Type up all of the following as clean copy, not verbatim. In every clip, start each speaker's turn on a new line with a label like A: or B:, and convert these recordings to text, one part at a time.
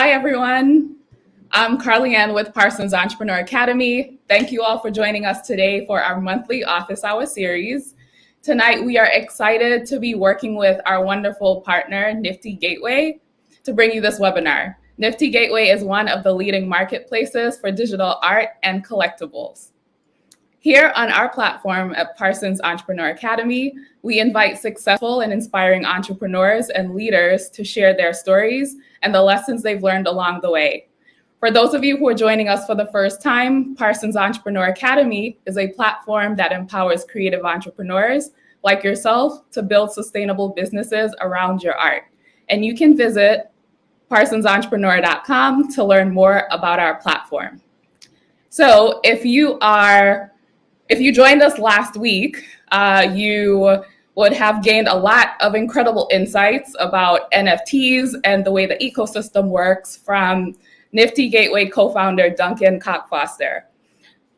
A: Hi, everyone. I'm Carly Ann with Parsons Entrepreneur Academy. Thank you all for joining us today for our monthly office hour series. Tonight, we are excited to be working with our wonderful partner, Nifty Gateway, to bring you this webinar. Nifty Gateway is one of the leading marketplaces for digital art and collectibles. Here on our platform at Parsons Entrepreneur Academy, we invite successful and inspiring entrepreneurs and leaders to share their stories and the lessons they've learned along the way. For those of you who are joining us for the first time, Parsons Entrepreneur Academy is a platform that empowers creative entrepreneurs like yourself to build sustainable businesses around your art. And you can visit parsonsentrepreneur.com to learn more about our platform. So if you joined us last week, you would have gained a lot of incredible insights about NFTs and the way the ecosystem works from Nifty Gateway co-founder Duncan Cockfoster.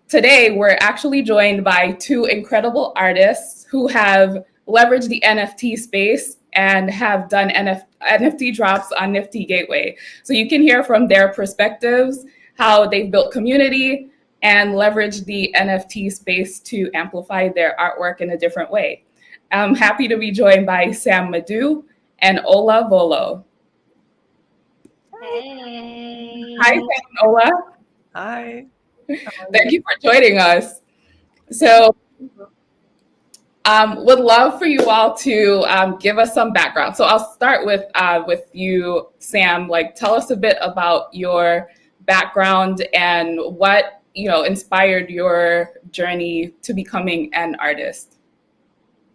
A: Today, we're actually joined by two incredible artists who have leveraged the NFT space and have done NFT drops on Nifty Gateway. So you can hear from their perspectives how they've built community and leverage the NFT space to amplify their artwork in a different way. I'm happy to be joined by Sam Madhu and Ola Volo.
B: Hey.
A: Hi, Sam and Ola.
C: Hi.
A: Thank you for joining us. So, would love for you all to give us some background. So I'll start with you, Sam. Like, tell us a bit about your background and what inspired your journey to becoming an artist.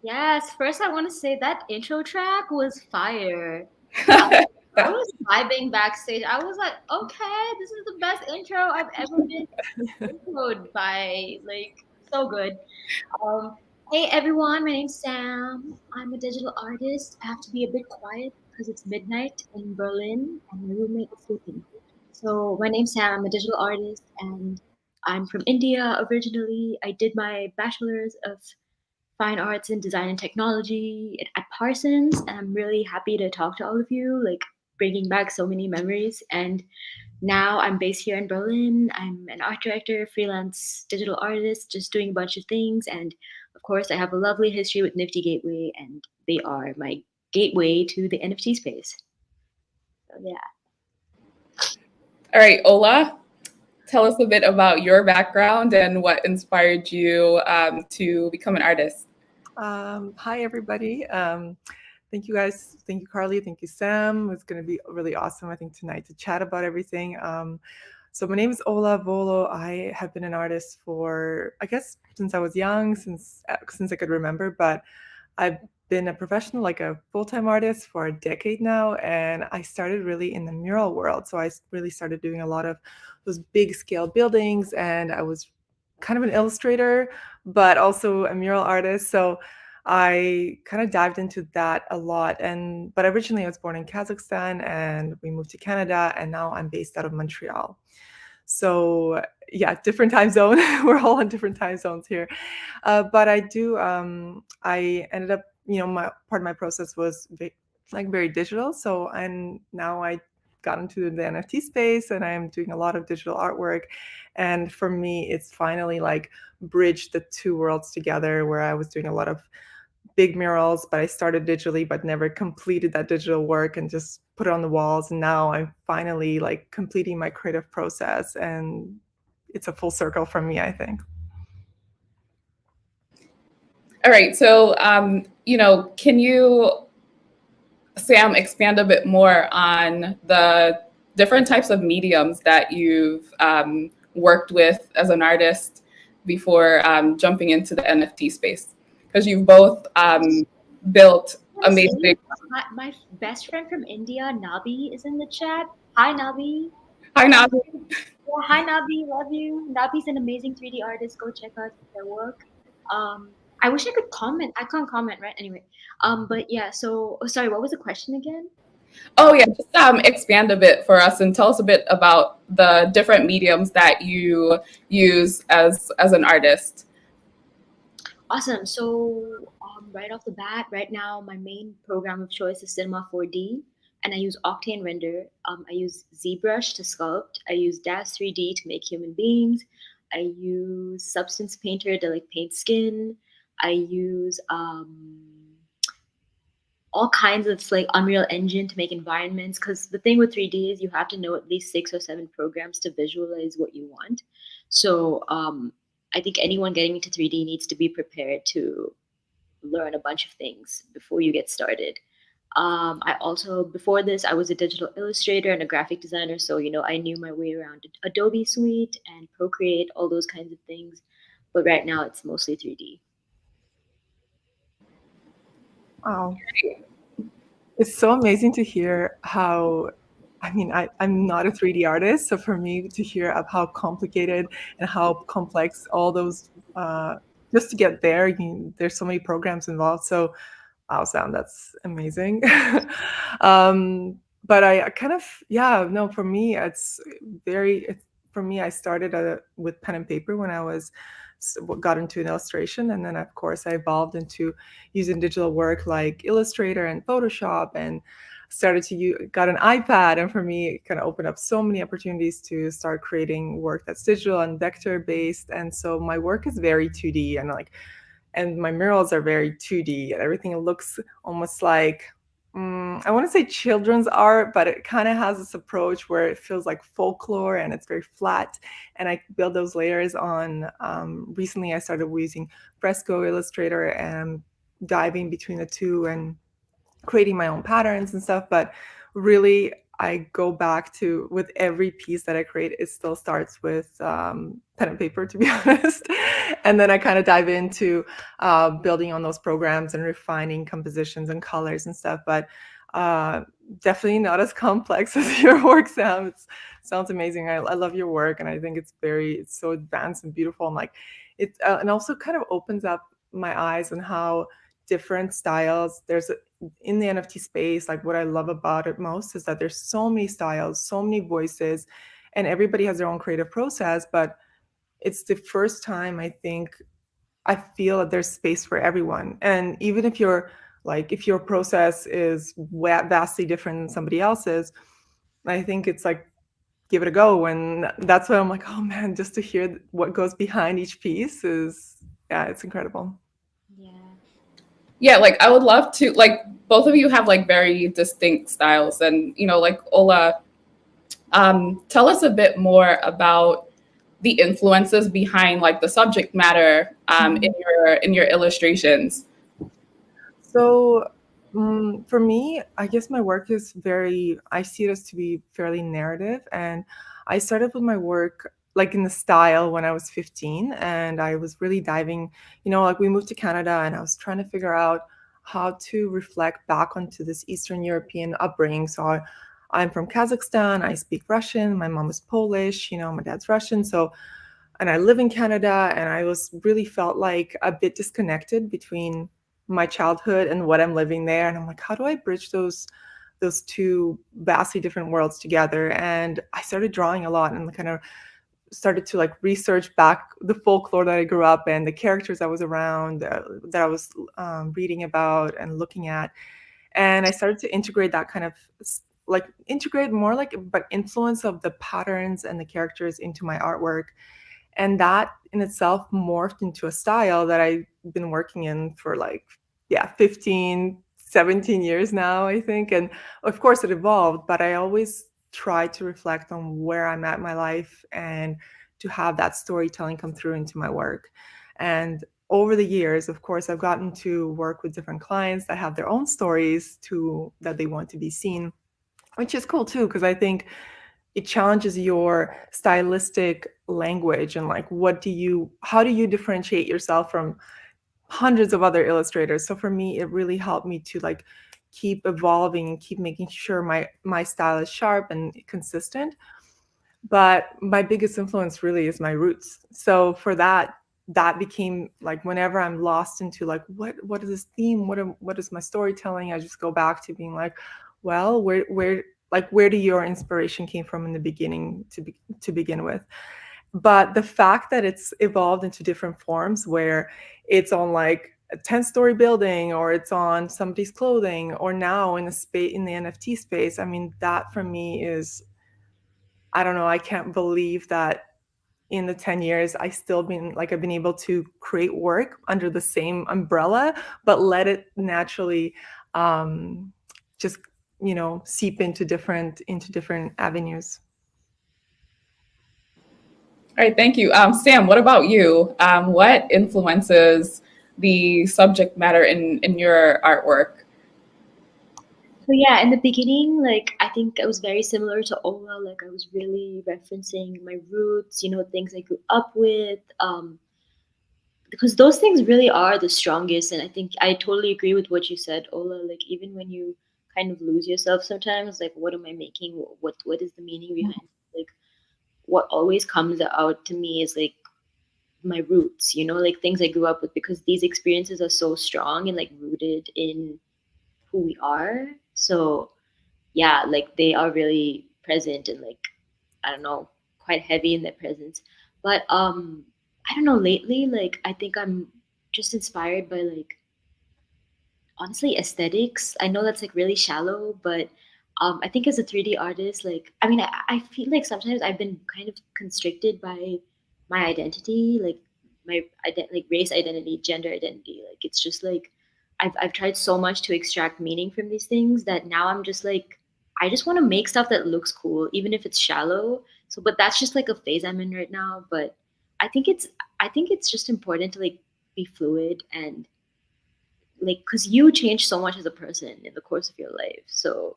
B: Yes, first I want to say that intro track was fire. I was vibing backstage. I was like, okay, this is the best intro I've ever been introed by. Like, so good. Hey everyone, my name's Sam. I'm a digital artist. I have to be a bit quiet because it's midnight in Berlin and my roommate is sleeping. So my name's Sam. I'm a digital artist and I'm from India originally. I did my bachelor's of fine arts in design and technology at Parsons, and I'm really happy to talk to all of you, like bringing back so many memories. And now I'm based here in Berlin. I'm an art director, freelance digital artist, just doing a bunch of things. And of course, I have a lovely history with Nifty Gateway, and they are my gateway to the NFT space. So yeah.
A: All right, Ola, tell us a bit about your background and what inspired you to become an artist.
C: Hi, everybody. Thank you guys. Thank you, Carly. Thank you, Sam. It's going to be really awesome, I think, tonight to chat about everything. So my name is Ola Volo. I have been an artist for, I guess, since I was young, since I could remember, but I've been a professional, like a full-time artist for a decade now, and I started really in the mural world. So I really started doing a lot of those big scale buildings, and I was kind of an illustrator, but also a mural artist. So I kind of dived into that a lot. But originally I was born in Kazakhstan and we moved to Canada, and now I'm based out of Montreal. So yeah, different time zone. We're all on different time zones here. But I ended up, part of my process was very digital. So now I got into the NFT space and I'm doing a lot of digital artwork. And for me, it's finally like bridged the two worlds together, where I was doing a lot of big murals, but I started digitally, but never completed that digital work and just put it on the walls. And now I'm finally like completing my creative process, and it's a full circle for me, I think.
A: All right, so, can you, Sam, expand a bit more on the different types of mediums that you've worked with as an artist before jumping into the NFT space? Because you've both built amazing.
B: My best friend from India, Nabi, is in the chat. Hi, Nabi.
A: Hi, Nabi.
B: Yeah, hi, Nabi. Love you. Nabi's an amazing 3D artist. Go check out their work. I wish I could comment. I can't comment, right? Anyway. But yeah. So, sorry. What was the question again?
A: Oh yeah, just expand a bit for us and tell us a bit about the different mediums that you use as an artist.
B: Awesome. So right off the bat, right now, my main program of choice is Cinema 4D. and I use Octane Render. I use ZBrush to sculpt. I use DAZ 3D to make human beings. I use Substance Painter to like paint skin. I use all kinds of like Unreal Engine to make environments. Because the thing with 3D is you have to know at least 6 or 7 programs to visualize what you want. So I think anyone getting into 3D needs to be prepared to learn a bunch of things before you get started. I also, before this, I was a digital illustrator and a graphic designer. So, I knew my way around Adobe Suite and Procreate, all those kinds of things. But right now it's mostly 3D.
C: Wow. It's so amazing to hear how, I mean, I'm not a 3D artist, so for me to hear of how complicated and how complex all those, just to get there, there's so many programs involved. So, wow, Sam, that's amazing. But I kind of, yeah, no, for me, for me, I started with pen and paper when I got into an illustration. And then, of course, I evolved into using digital work like Illustrator and Photoshop, and started to got an iPad. And for me, it kind of opened up so many opportunities to start creating work that's digital and vector based. And so my work is very 2D, and my murals are very 2D, and everything looks almost like, I want to say children's art, but it kind of has this approach where it feels like folklore and it's very flat. And I build those layers on. Recently, I started using Fresco Illustrator and diving between the two and creating my own patterns and stuff. But really, I go back to, with every piece that I create, it still starts with pen and paper, to be honest. And then I kind of dive into building on those programs and refining compositions and colors and stuff. But definitely not as complex as your work, Sam. It sounds amazing. I love your work, and I think it's so advanced and beautiful. And like it, and also kind of opens up my eyes on how different styles in the NFT space. Like, what I love about it most is that there's so many styles, so many voices, and everybody has their own creative process. But it's the first time I feel that there's space for everyone. And even if your process is vastly different than somebody else's, I think it's like, give it a go. And that's why I'm like, oh man, just to hear what goes behind each piece yeah, it's incredible.
B: Yeah.
A: Yeah, like I would love to, like, both of you have like very distinct styles, and like Ola, tell us a bit more about the influences behind like the subject matter in your illustrations.
C: So for me, I guess my work I see it as to be fairly narrative. And I started with my work like in the style when I was 15, and I was really diving, like we moved to Canada, and I was trying to figure out how to reflect back onto this Eastern European upbringing. So I'm from Kazakhstan, I speak Russian, my mom is Polish, my dad's Russian. And I live in Canada, and I really felt like a bit disconnected between my childhood and what I'm living there. And I'm like, how do I bridge those two vastly different worlds together? And I started drawing a lot, and kind of started to like research back the folklore that I grew up in, the characters I was around, that I was reading about and looking at. And I started to integrate that kind of but influence of the patterns and the characters into my artwork. And that in itself morphed into a style that I've been working in for 15, 17 years now, I think. And of course it evolved, but I always try to reflect on where I'm at in my life and to have that storytelling come through into my work. And over the years, of course, I've gotten to work with different clients that have their own stories that they want to be seen, which is cool too, because I think it challenges your stylistic language and like, how do you differentiate yourself from hundreds of other illustrators? So for me, it really helped me to like keep evolving and keep making sure my style is sharp and consistent. But my biggest influence really is my roots. So for that became like, whenever I'm lost into like, what is this theme? What is my storytelling? I just go back to being like, well, where do your inspiration came from in the beginning to begin with? But the fact that it's evolved into different forms, where it's on like a 10-story building, or it's on somebody's clothing, or now in the space, in the NFT space. I mean, that for me is, I don't know, I can't believe that in the 10 years I've been able to create work under the same umbrella, but let it naturally just, seep into different avenues.
A: All right, thank you. Sam, what about you? What influences the subject matter in your artwork?
B: So yeah, in the beginning, like I think I was very similar to Ola. Like I was really referencing my roots, things I grew up with, because those things really are the strongest. And I think I totally agree with what you said, Ola. Like even when you kind of lose yourself sometimes, like what am I making? What is the meaning behind it? Like what always comes out to me is like my roots, like things I grew up with, because these experiences are so strong and like rooted in who we are. So yeah, like they are really present and like I don't know, quite heavy in their presence. But I don't know, lately, like I think I'm just inspired by like honestly aesthetics. I know that's like really shallow, but I think as a 3D artist, like I mean, I feel like sometimes I've been kind of constricted by my identity, like like race identity, gender identity. Like it's just like I've tried so much to extract meaning from these things that now I'm just like I just want to make stuff that looks cool, even if it's shallow. So, but that's just like a phase I'm in right now. But I think it's I think it's just important to like be fluid and like because you change so much as a person in the course of your life, so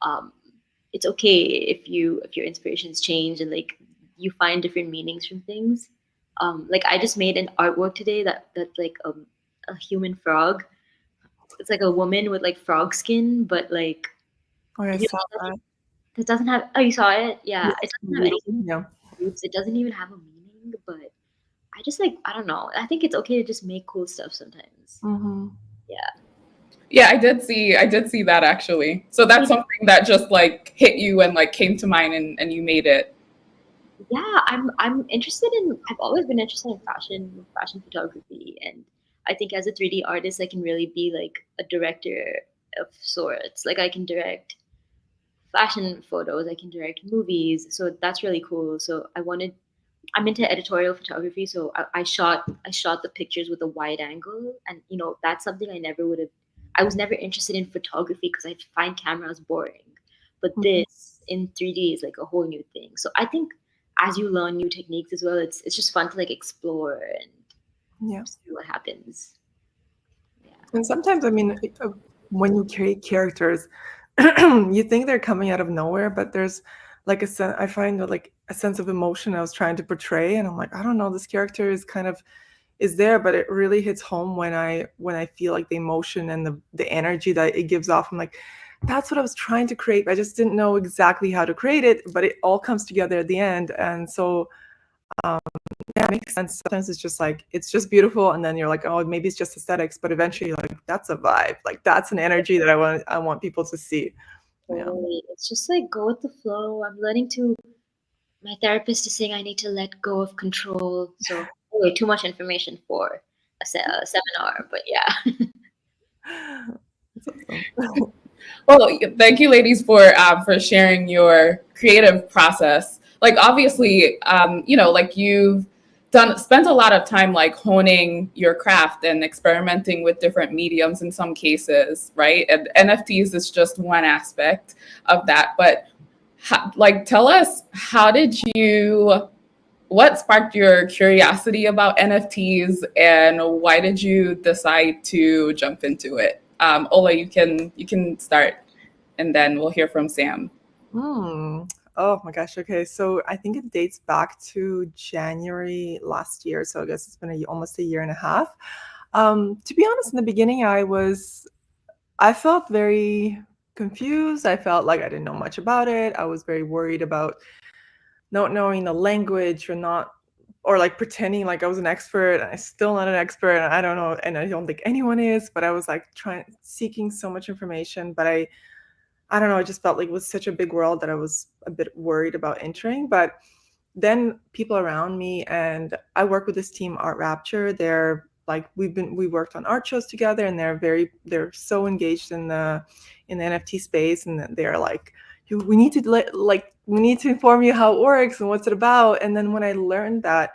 B: um it's okay if your inspirations change and like you find different meanings from things. Like I just made an artwork today that's like a human frog. It's like a woman with like frog skin, but like
C: Oh, I
B: you
C: saw
B: know
C: that.
B: it doesn't have, oh, you saw it,
C: Yeah,
B: yeah, it
C: it's
B: doesn't have any
C: beautiful. Yeah.
B: roots, it doesn't even have a meaning, but I just like I don't know, I think it's okay to just make cool stuff sometimes.
C: Mm-hmm.
B: Yeah.
A: Yeah, I did see that actually. So that's something that just like hit you and like came to mind and you made it.
B: Yeah, I'm interested in I've always been interested in fashion photography, and I think as a 3D artist I can really be like a director of sorts. Like I can direct fashion photos, I can direct movies. So that's really cool. So I'm into editorial photography, so I shot the pictures with a wide angle, and that's something I never would have. I was never interested in photography because I find cameras boring, but
C: Mm-hmm.
B: this in 3D is like a whole new thing. So I think as you learn new techniques as well, it's just fun to like explore and
C: Yeah.
B: see what happens. Yeah.
C: And sometimes, I mean, when you create characters, you think they're coming out of nowhere, but there's like I find that, like a sense of emotion I was trying to portray, and I'm like, I don't know, this character is kind of is there, but it really hits home when I feel like the emotion and the energy that it gives off. I'm like, that's what I was trying to create. I just didn't know exactly how to create it, but it all comes together at the end. And so um, yeah, it makes sense. Sometimes it's just like it's just beautiful, and then you're like, oh, maybe it's just aesthetics, but eventually, like that's a vibe. Like that's an energy that I want people to see. Yeah.
B: Totally. It's just like go with the flow. I'm learning to my therapist is saying I need to let go of control. So anyway, too much information for a seminar, but yeah.
C: That's awesome.
A: Well, thank you, ladies, for sharing your creative process. Like, obviously, like you've done spent a lot of time like honing your craft and experimenting with different mediums in some cases, right? And NFTs is just one aspect of that. But like, tell us, what sparked your curiosity about NFTs, and why did you decide to jump into it? Ola, you can start, and then we'll hear from Sam.
C: Hmm. Oh my gosh. Okay. So I think it dates back to January last year. So I guess it's been almost a year and a half. To be honest, in the beginning, I felt very confused. I felt like I didn't know much about it. I was very worried about not knowing the language, or like pretending like I was an expert, and I'm still not an expert. And I don't know, and I don't think anyone is. But I was like seeking so much information, but I don't know, I just felt like it was such a big world that I was a bit worried about entering. But then people around me, and I work with this team, Art Rapture. They're like we worked on art shows together, and they're so engaged in the NFT space, and they're like, we need to we need to inform you how it works and what's it about. And then when I learned that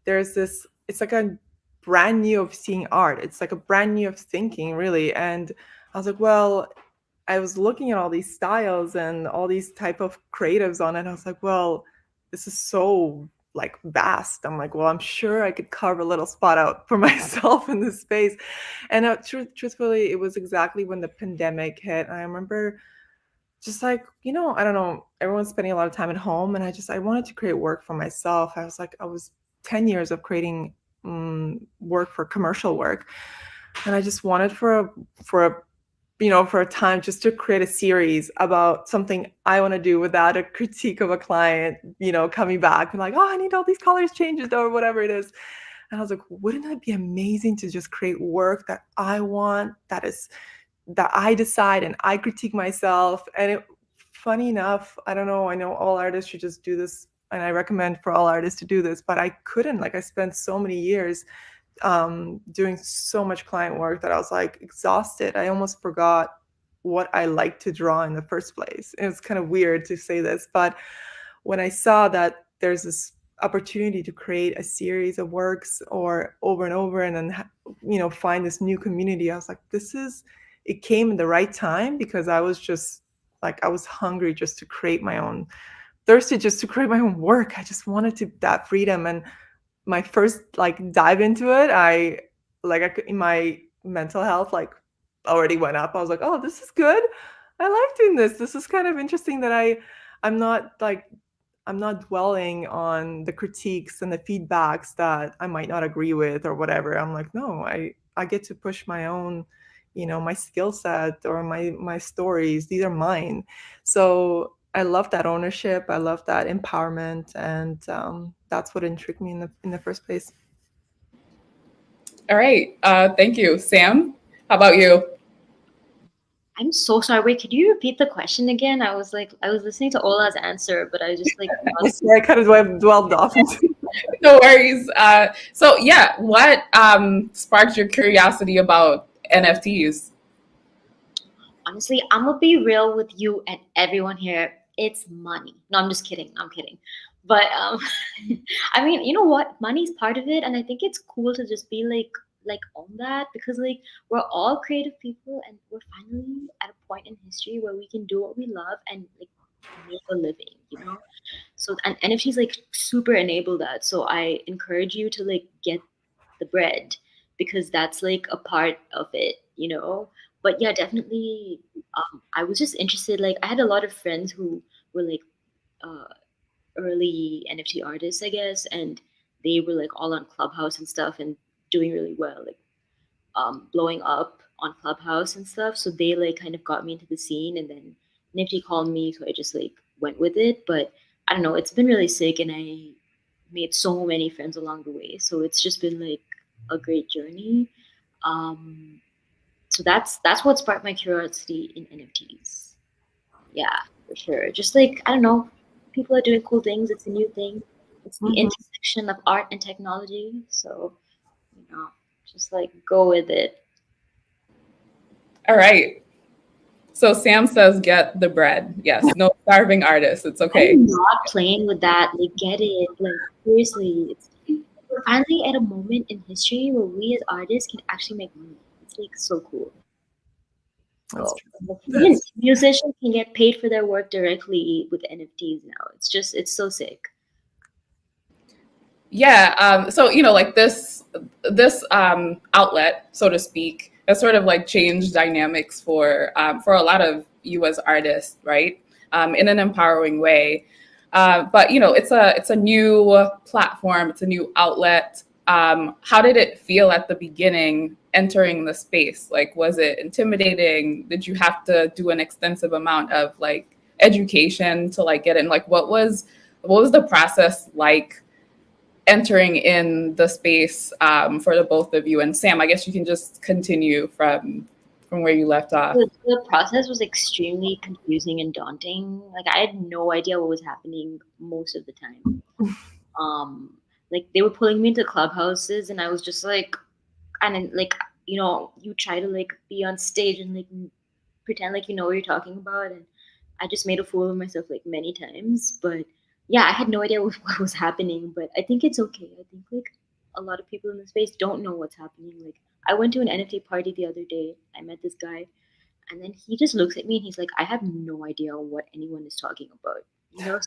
C: there's this, it's like a brand new of seeing art, it's like a brand new of thinking, really. And I was like, well, I was looking at all these styles and all these type of creatives on it. I was like, well, this is so like vast. I'm like, well, I'm sure I could carve a little spot out for myself in this space. And truthfully, it was exactly when the pandemic hit. And I remember just like, I don't know, everyone's spending a lot of time at home, and I wanted to create work for myself. I was 10 years of creating work for commercial work, and I just wanted for a time just to create a series about something I want to do without a critique of a client, coming back and like, oh, I need all these colors changes or whatever it is. And I was like, wouldn't it be amazing to just create work that I want, that I decide and I critique myself? And funny enough, I don't know, I know all artists should just do this, and I recommend for all artists to do this, but I couldn't. Like, I spent so many years doing so much client work that I was like exhausted. I almost forgot what I like to draw in the first place. And it's kind of weird to say this, but when I saw that there's this opportunity to create a series of works or over and over, and then find this new community, I was like, it came in the right time, because I was just like, I was hungry just to create my own, thirsty just to create my own work. I just wanted that freedom. And my first like dive into it, in my mental health like already went up. I was like, oh, this is good. I like doing this. This is kind of interesting that I'm not dwelling on the critiques and the feedbacks that I might not agree with or whatever. I'm like, no, I get to push my own, my skill set or my stories. These are mine. So I love that ownership. I love that empowerment, and that's what intrigued me in the first place.
A: All right. Thank you, Sam. How about you?
B: I'm so sorry. Wait, could you repeat the question again? I was listening to Ola's answer, but I just like
C: I kind of dwelled off into.
A: No worries. So yeah, what sparked your curiosity about NFTs?
B: honestly, I'm gonna be real with you and everyone here. It's money. No, I'm just kidding. I'm kidding. But I mean, you know what? Money's part of it, and I think it's cool to just be like on that, because like we're all creative people, and we're finally at a point in history where we can do what we love and like make a living. So and NFTs like super enable that. So I encourage you to like get the bread, because that's like a part of it. But yeah, definitely. I was just interested. Like I had a lot of friends who were like uh, early NFT artists, I guess, and they were like all on Clubhouse and stuff and doing really well, like blowing up on Clubhouse and stuff. So they like kind of got me into the scene, and then Nifty called me, so I just like went with it. But I don't know, it's been really sick, and I made so many friends along the way. So it's just been like a great journey. Um, so that's what sparked my curiosity in NFTs. Yeah, for sure. Just like I don't know, people are doing cool things. It's a new thing. It's the
C: Mhm.
B: intersection of art and technology. So you know, just like go with it.
A: All right. So Sam says, get the bread. Yes, no starving artists. It's okay.
B: I'm not playing with that. Like, get it? Like, seriously, we're finally at a moment in history where we as artists can actually make money. It's like so cool.
C: That's
B: So
C: true.
B: even musicians can get paid for their work directly with NFTs now. It's so sick.
A: Yeah. So like this outlet, so to speak, has sort of like changed dynamics for a lot of you as artists, right? In an empowering way. But it's a new platform. It's a new outlet. How did it feel at the beginning entering the space? Like, was it intimidating? Did you have to do an extensive amount of like education to like get in? Like, what was the process like entering in the space for the both of you? And Sam, I guess you can just continue from where you left off.
B: The process was extremely confusing and daunting. Like I had no idea what was happening most of the time. Um, like they were pulling me into clubhouses, and I was just like, and then like you try to like be on stage and like pretend like you know what you're talking about, and I just made a fool of myself like many times. But yeah, I had no idea what was happening, but I think it's okay. I think like a lot of people in the space don't know what's happening. Like I went to an NFT party the other day. I met this guy, and then he just looks at me and he's like, I have no idea what anyone is talking about.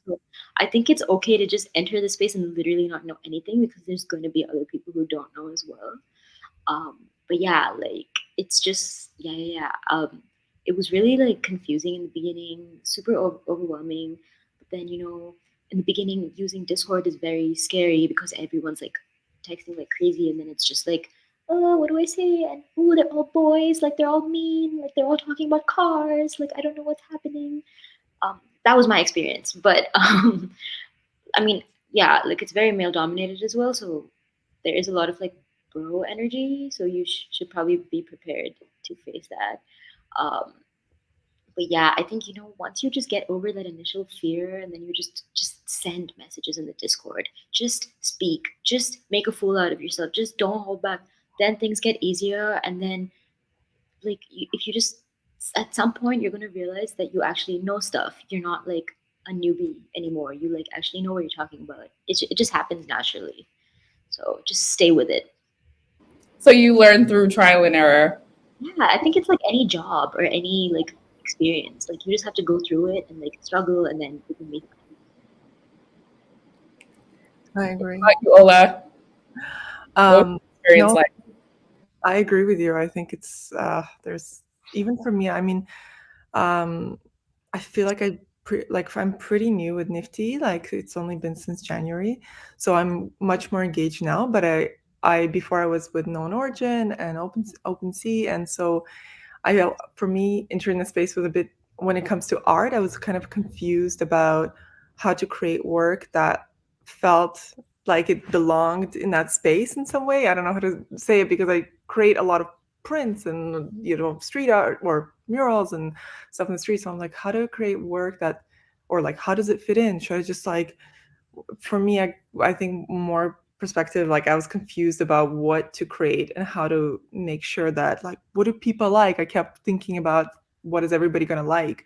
B: So I think it's okay to just enter the space and literally not know anything, because there's going to be other people who don't know as well. But yeah, like it's just yeah. It was really like confusing in the beginning, super overwhelming. But then in the beginning, using Discord is very scary because everyone's like texting like crazy, and then it's just like, oh, what do I say? And oh, they're all boys, like they're all mean, like they're all talking about cars, like I don't know what's happening. That was my experience, but I mean, yeah, like it's very male dominated as well, so there is a lot of like bro energy. So you should probably be prepared to face that. Um, but yeah, I think once you just get over that initial fear, and then you just send messages in the Discord, just speak, just make a fool out of yourself, just don't hold back. Then things get easier, and then like if you just at some point you're gonna realize that you actually know stuff. You're not like a newbie anymore. You like actually know what you're talking about. It just happens naturally. So just stay with it.
A: So you learn through trial and error.
B: Yeah, I think it's like any job or any like experience. Like you just have to go through it and like struggle, and then you can make it.
C: I agree.
A: Like you, Ola, what experience
C: No,
A: like?
C: I agree with you. I think it's there's even for me. I mean, um, I feel like I'm pretty new with Nifty. Like it's only been since January, so I'm much more engaged now. But I before I was with Known Origin and OpenSea, and so for me, entering the space was a bit, when it comes to art, I was kind of confused about how to create work that felt like it belonged in that space in some way. I don't know how to say it, because I create a lot of prints and street art or murals and stuff in the street. So I'm like, how do I create work that, or like, how does it fit in? Should I just like, for me, I think more perspective, like I was confused about what to create and how to make sure that, like, what do people like? I kept thinking about what is everybody going to like.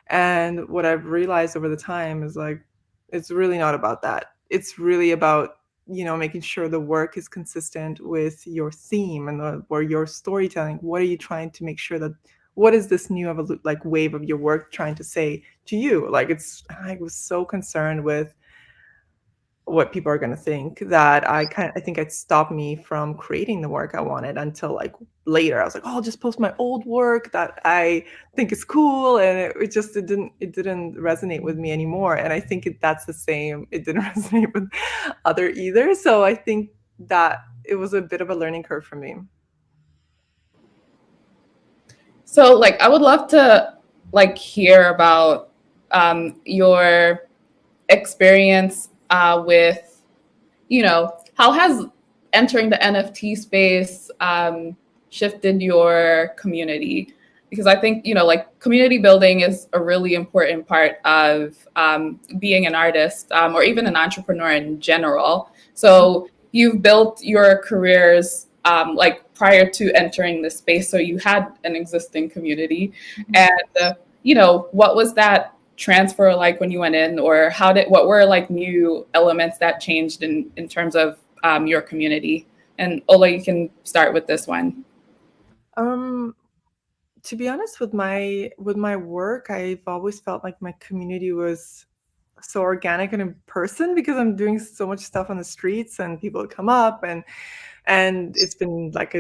C: And what I've realized over the time is like, it's really not about that. It's really about, making sure the work is consistent with your theme and or your storytelling. What are you trying to make sure that, what is this new like wave of your work trying to say to you? Like I was so concerned with what people are going to think that I think it stopped me from creating the work I wanted until like later. I was like, oh, I'll just post my old work that I think is cool, and it didn't resonate with me anymore. And I think that's the same. It didn't resonate with other either. So I think that it was a bit of a learning curve for me.
A: So like I would love to like hear about your experience with, how has entering the NFT space shifted your community? Because I think, like community building is a really important part of being an artist or even an entrepreneur in general. So you've built your careers like prior to entering the space. So you had an existing community. And, what was that transfer like when you went in, or what were like new elements that changed in terms of your community? And Ola, you can start with this one.
C: To be honest, with my work, I've always felt like my community was so organic and in person, because I'm doing so much stuff on the streets and people come up, and it's been like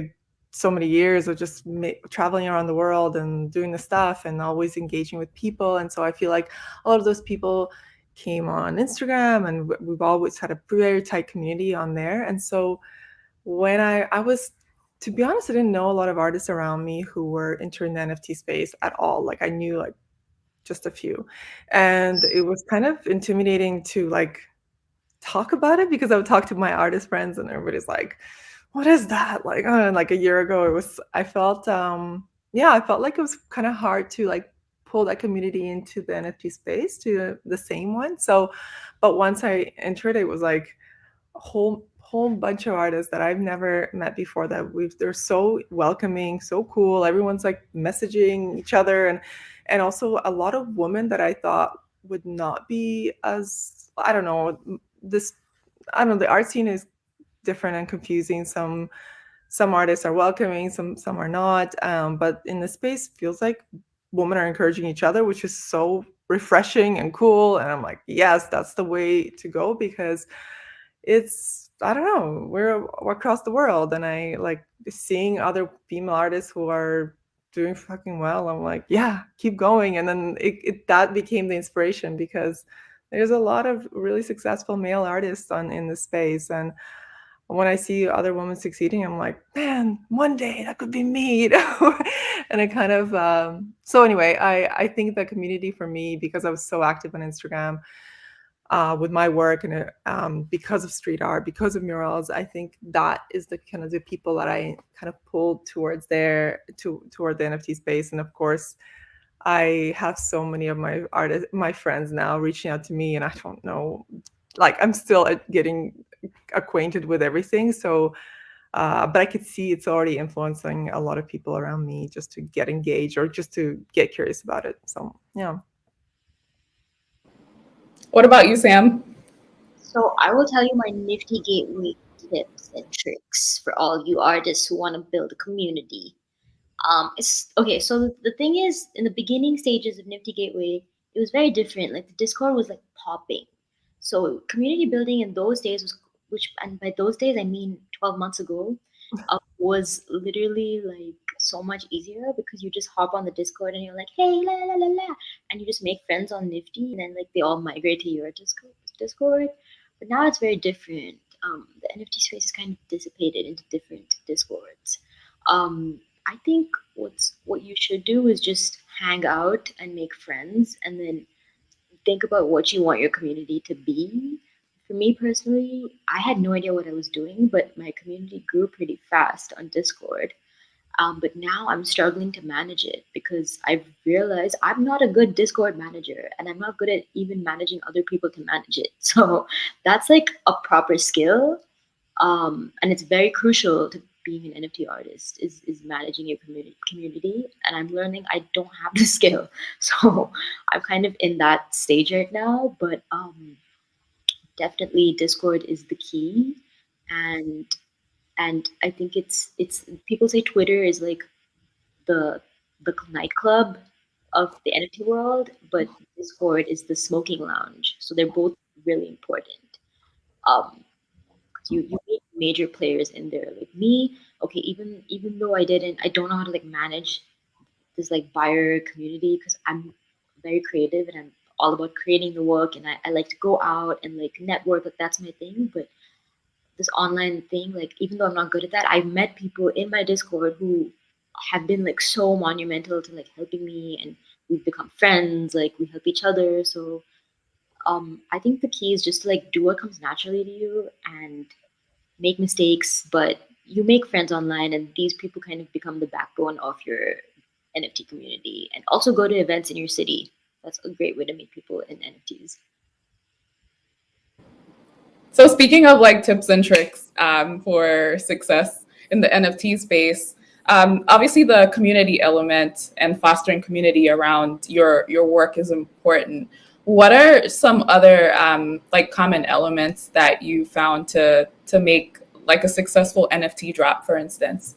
C: so many years of just traveling around the world and doing the stuff and always engaging with people. And so I feel like a lot of those people came on Instagram, and we've always had a very tight community on there. And so when I was, to be honest, I didn't know a lot of artists around me who were entering the NFT space at all. Like I knew like just a few, and it was kind of intimidating to like talk about it, because I would talk to my artist friends and everybody's like, what is that? Like, and like a year ago, I felt I felt like it was kind of hard to like pull that community into the NFT space, to the same one. So, but once I entered, it was like whole bunch of artists that I've never met before that they're so welcoming, so cool. Everyone's like messaging each other, and also a lot of women that I thought would not be as, I don't know, this, I don't know, the art scene is different and confusing. Some artists are welcoming, some are not. But in the space, feels like women are encouraging each other, which is so refreshing and cool. And I'm like, yes, that's the way to go, because it's, I don't know, we're across the world, and I like seeing other female artists who are doing fucking well. I'm like, yeah, keep going. And then that became the inspiration, because there's a lot of really successful male artists in this space, and when I see other women succeeding, I'm like, man, one day that could be me, you know? And I kind of, so anyway, I think the community for me, because I was so active on Instagram with my work, and because of street art, because of murals, I think that is the kind of the people that I kind of pulled towards toward the NFT space. And of course, I have so many of my friends now reaching out to me, and I don't know, like I'm still getting acquainted with everything. So, but I could see it's already influencing a lot of people around me just to get engaged or just to get curious about it. So, yeah.
A: What about you, Sam?
B: So I will tell you my Nifty Gateway tips and tricks for all you artists who want to build a community. It's okay. So the thing is, in the beginning stages of Nifty Gateway, it was very different. Like the Discord was like popping. So community building in those days was, which, and by those days I mean 12 months ago, was literally like so much easier because you just hop on the Discord and you're like, hey, la la la la, and you just make friends on Nifty, and then like they all migrate to your Discord. But now it's very different. The NFT space is kind of dissipated into different Discords. I think what you should do is just hang out and make friends, and then think about what you want your community to be. For me personally, I had no idea what I was doing, but my community grew pretty fast on Discord. But now I'm struggling to manage it because I've realized I'm not a good Discord manager, and I'm not good at even managing other people to manage it. So that's like a proper skill, and it's very crucial to being an NFT artist is managing your community. And I'm learning I don't have the skill, so I'm kind of in that stage right now. But definitely Discord is the key, and I think it's people say Twitter is like the nightclub of the NFT world, but Discord is the smoking lounge. So they're both really important. Um, you meet major players in there like me. Okay, even though I don't know how to like manage this like buyer community because I'm very creative and I'm all about creating the work, and I like to go out and like network, like that's my thing. But this online thing, like even though I'm not good at that, I've met people in my Discord who have been like so monumental to like helping me, and we've become friends, like we help each other. So I think the key is just to like do what comes naturally to you and make mistakes, but you make friends online, and these people kind of become the backbone of your NFT community. And also go to events in your city. That's a great way to meet people in NFTs.
A: So speaking of like tips and tricks for success in the NFT space, obviously the community element and fostering community around your work is important. What are some other like common elements that you found to make like a successful NFT drop, for instance?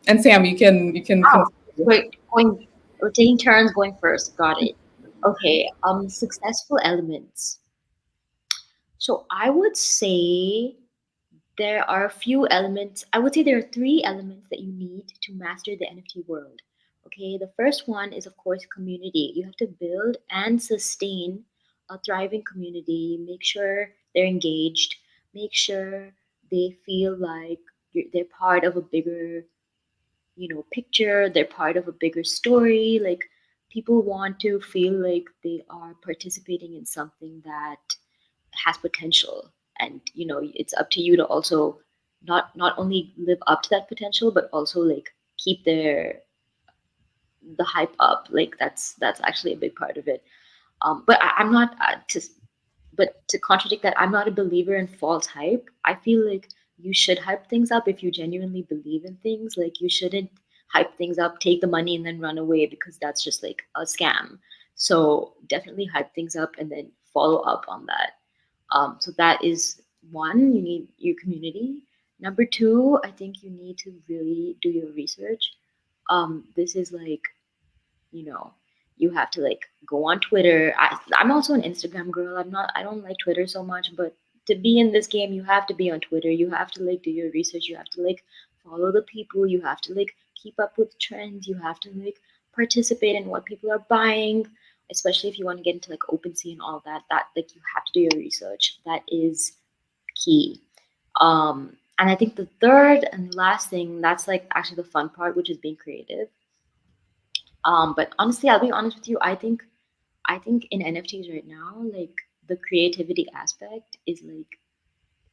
A: And Sam, you can
B: Wow. Wait, we're taking turns going first. Got it. Okay. Successful elements. So I would say there are a few elements. I would say there are three elements that you need to master the NFT world. Okay, the first one is, of course, community. You have to build and sustain a thriving community, make sure they're engaged, make sure they feel like they're part of a bigger, picture, they're part of a bigger story. Like people want to feel like they are participating in something that has potential, and it's up to you to also not only live up to that potential but also like keep the hype up. Like that's actually a big part of it. But I'm not just but to contradict that, I'm not a believer in false hype. I feel like you should hype things up if you genuinely believe in things. Like you shouldn't hype things up, take the money, and then run away because that's just like a scam. So definitely hype things up and then follow up on that. So that is one, you need your community. Number two, I think you need to really do your research. This is like, you know, you have to like go on Twitter. I'm also an Instagram girl. I don't like Twitter so much, but to be in this game, you have to be on Twitter. You have to like do your research. You have to like follow the people. You have to like keep up with trends. You have to like participate in what people are buying, especially if you want to get into like OpenSea and all that. That like you have to do your research. That is key. And I think the third and last thing, that's like actually the fun part, which is being creative. But honestly, I'll be honest with you. I think in NFTs right now, like the creativity aspect is like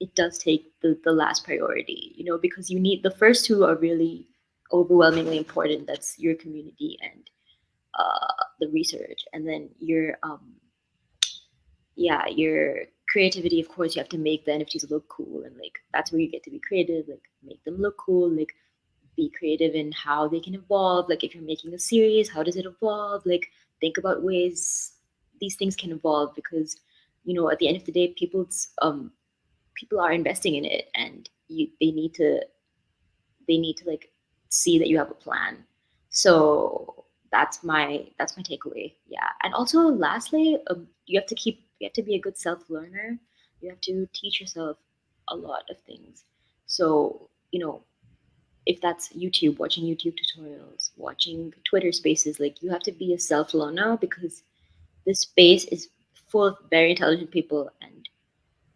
B: it does take the last priority, because you need the first two are really overwhelmingly important. That's your community and the research, and then your creativity. Of course, you have to make the NFTs look cool, and like that's where you get to be creative. Like make them look cool. Like be creative in how they can evolve. Like if you're making a series, how does it evolve? Like think about ways these things can evolve, because at the end of the day, people are investing in it, and they need to like see that you have a plan. So that's my takeaway. Yeah, and also lastly, you have to be a good self learner. You have to teach yourself a lot of things. So if that's YouTube, watching YouTube tutorials, watching Twitter spaces, like you have to be a self learner, because this space is full of very intelligent people, and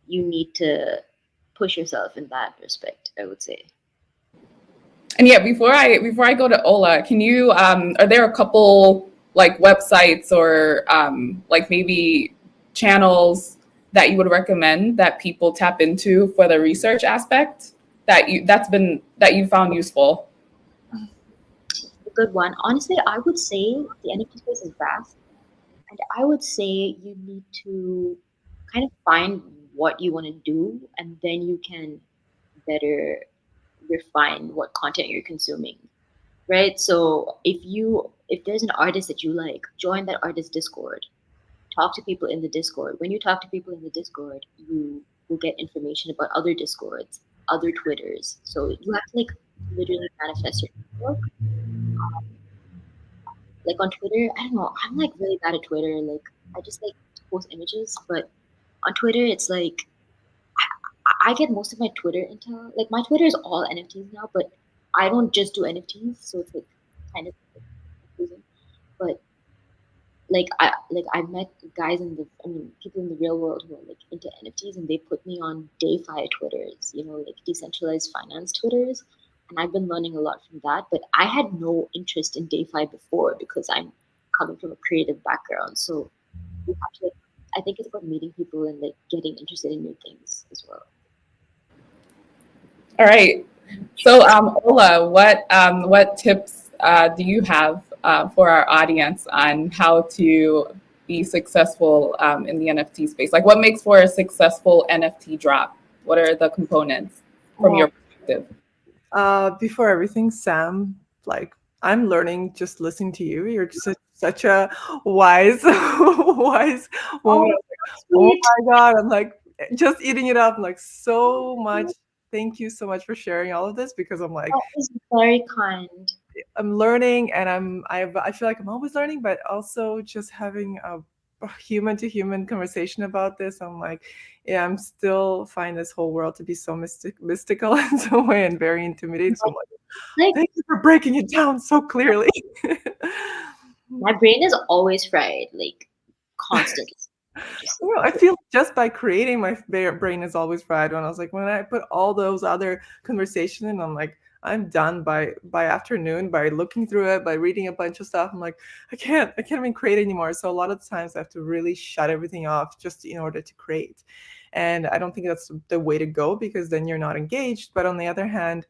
B: you need to push yourself in that respect, I would say.
A: And yeah, before I go to Ola, can you are there a couple like websites or like maybe channels that you would recommend that people tap into for the research aspect that you found useful?
B: A good one. Honestly, I would say the NFT space is vast, and I would say you need to kind of find what you want to do, and then you can better refine what content you're consuming, right? So if there's an artist that you like, join that artist Discord. Talk to people in the Discord. When you talk to people in the Discord, you will get information about other Discords, other Twitters. So you have to like literally manifest your work. Like on Twitter, I don't know, I'm like really bad at Twitter. Like I just like to post images, but on Twitter it's like I get most of my Twitter intel. Like my Twitter is all NFTs now, but I don't just do NFTs, so it's like kind of confusing. But I've met guys people in the real world who are like into NFTs, and they put me on DeFi Twitters, like decentralized finance Twitters, and I've been learning a lot from that. But I had no interest in DeFi before because I'm coming from a creative background, so you have to like, I think it's about meeting people and like getting interested in new things as well.
A: All right. So Ola, what tips do you have for our audience on how to be successful in the NFT space? Like what makes for a successful NFT drop? What are the components from
C: Well,
A: your perspective?
C: before everything, Sam, like I'm learning just listening to you. You're just such a wise, wise woman.
B: Oh,
C: Oh
B: sweet.
C: my God. I'm like just eating it up. I'm like so much. Thank you so much for sharing all of this, because I'm like
B: That is very kind.
C: I'm learning, and I feel like I'm always learning, but also just having a human to human conversation about this. I'm like, yeah, I'm still find this whole world to be so mystical in some way and very intimidating. So I'm like,
B: Like
C: thank you for breaking it down so clearly.
B: my brain is always fried, like constantly. Just
C: Well, I feel just by creating my brain is always fried. When I was like, when I put all those other conversation in, I'm like, I'm done by afternoon, by looking through it, by reading a bunch of stuff. I'm like, I can't even create anymore. So a lot of times I have to really shut everything off just in order to create. And I don't think that's the way to go, because then you're not engaged. But on the other hand,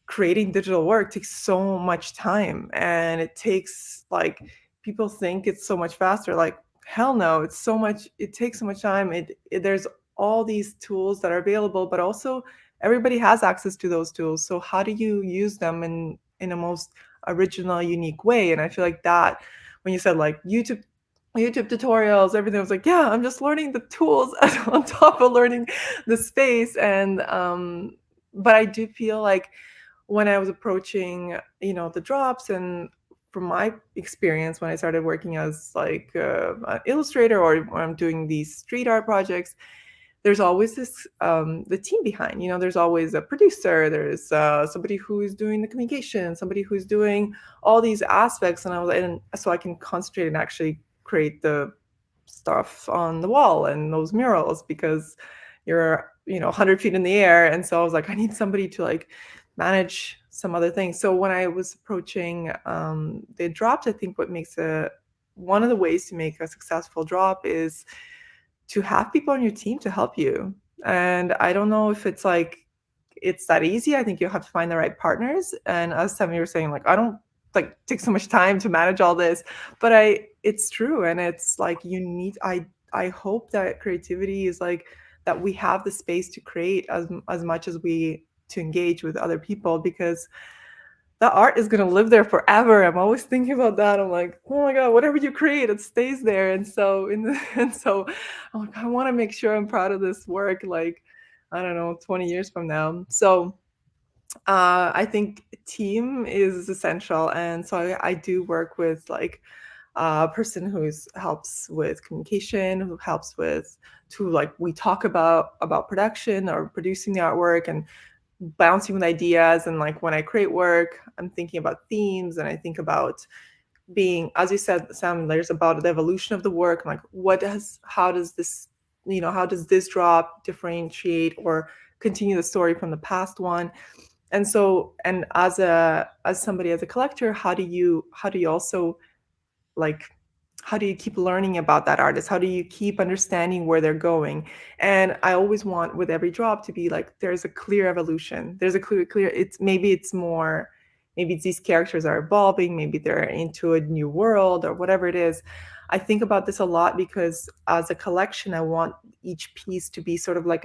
C: creating digital work takes so much time, and it takes like people think it's so much faster. Like hell no, it's so much, it takes so much time. There's all these tools that are available, but also everybody has access to those tools. So how do you use them in a most original, unique way? And I feel like that, when you said like YouTube tutorials, everything, was like, yeah, I'm just learning the tools on top of learning the space. And but I do feel like when I was approaching, the drops, and from my experience when I started working as like an illustrator, or when I'm doing these street art projects, there's always this the team behind. There's always a producer, there's somebody who's doing the communication, somebody who's doing all these aspects, and so I can concentrate and actually create the stuff on the wall and those murals, because you're 100 feet in the air. And so I was like, I need somebody to like manage some other things. So when I was approaching the drops, I think what makes a one of the ways to make a successful drop is to have people on your team to help you. And I don't know if it's that easy. I think you have to find the right partners. And as Sam, you were saying, like, I don't like take so much time to manage all this, but it's true. And it's like, I hope that creativity is like that we have the space to create as much as we to engage with other people, because that art is going to live there forever. I'm always thinking about that. I'm like, oh my god, whatever you create, it stays there. And so and so I'm like, I want to make sure I'm proud of this work, like, I don't know, 20 years from now. So I think team is essential. And so I do work with like a person who helps with communication, who helps with to like we talk about production or producing the artwork, and bouncing with ideas. And like when I create work, I'm thinking about themes, and I think about being, as you said, Sam, there's about the evolution of the work. I'm like, how does this drop differentiate or continue the story from the past one? And so, and as somebody, as a collector, how do you also like, how do you keep learning about that artist? How do you keep understanding where they're going? And I always want with every drop to be like, there's a clear evolution. There's a clear, maybe it's these characters are evolving, maybe they're into a new world or whatever it is. I think about this a lot because as a collection, I want each piece to be sort of like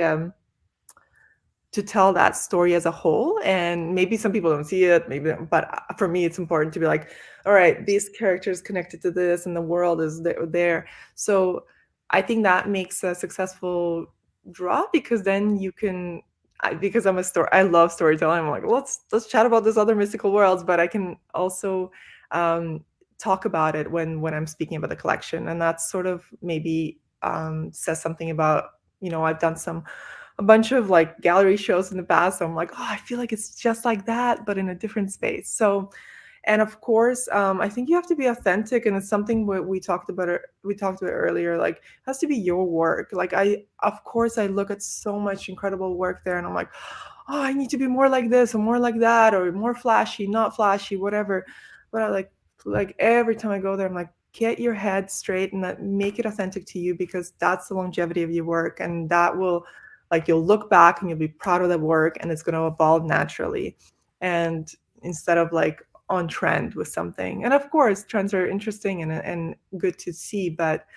C: to tell that story as a whole. And maybe some people don't see it, maybe, but for me, it's important to be like, all right, this character is connected to this, and the world is there. So I think that makes a successful draw, because then you can. Because I love storytelling. I'm like, let's chat about this other mystical worlds, but I can also talk about it when I'm speaking about the collection, and that's sort of maybe says something about, I've done a bunch of like gallery shows in the past. So I'm like, oh, I feel like it's just like that, but in a different space. So, and of course, I think you have to be authentic, and it's something we talked about. We talked about earlier. Like, it has to be your work. Like, of course, I look at so much incredible work there, and I'm like, oh, I need to be more like this or more like that, or more flashy, not flashy, whatever. But I like every time I go there, I'm like, get your head straight and make it authentic to you, because that's the longevity of your work, and that will, like, you'll look back and you'll be proud of that work, and it's going to evolve naturally, and instead of like on trend with something. And of course, trends are interesting and good to see, but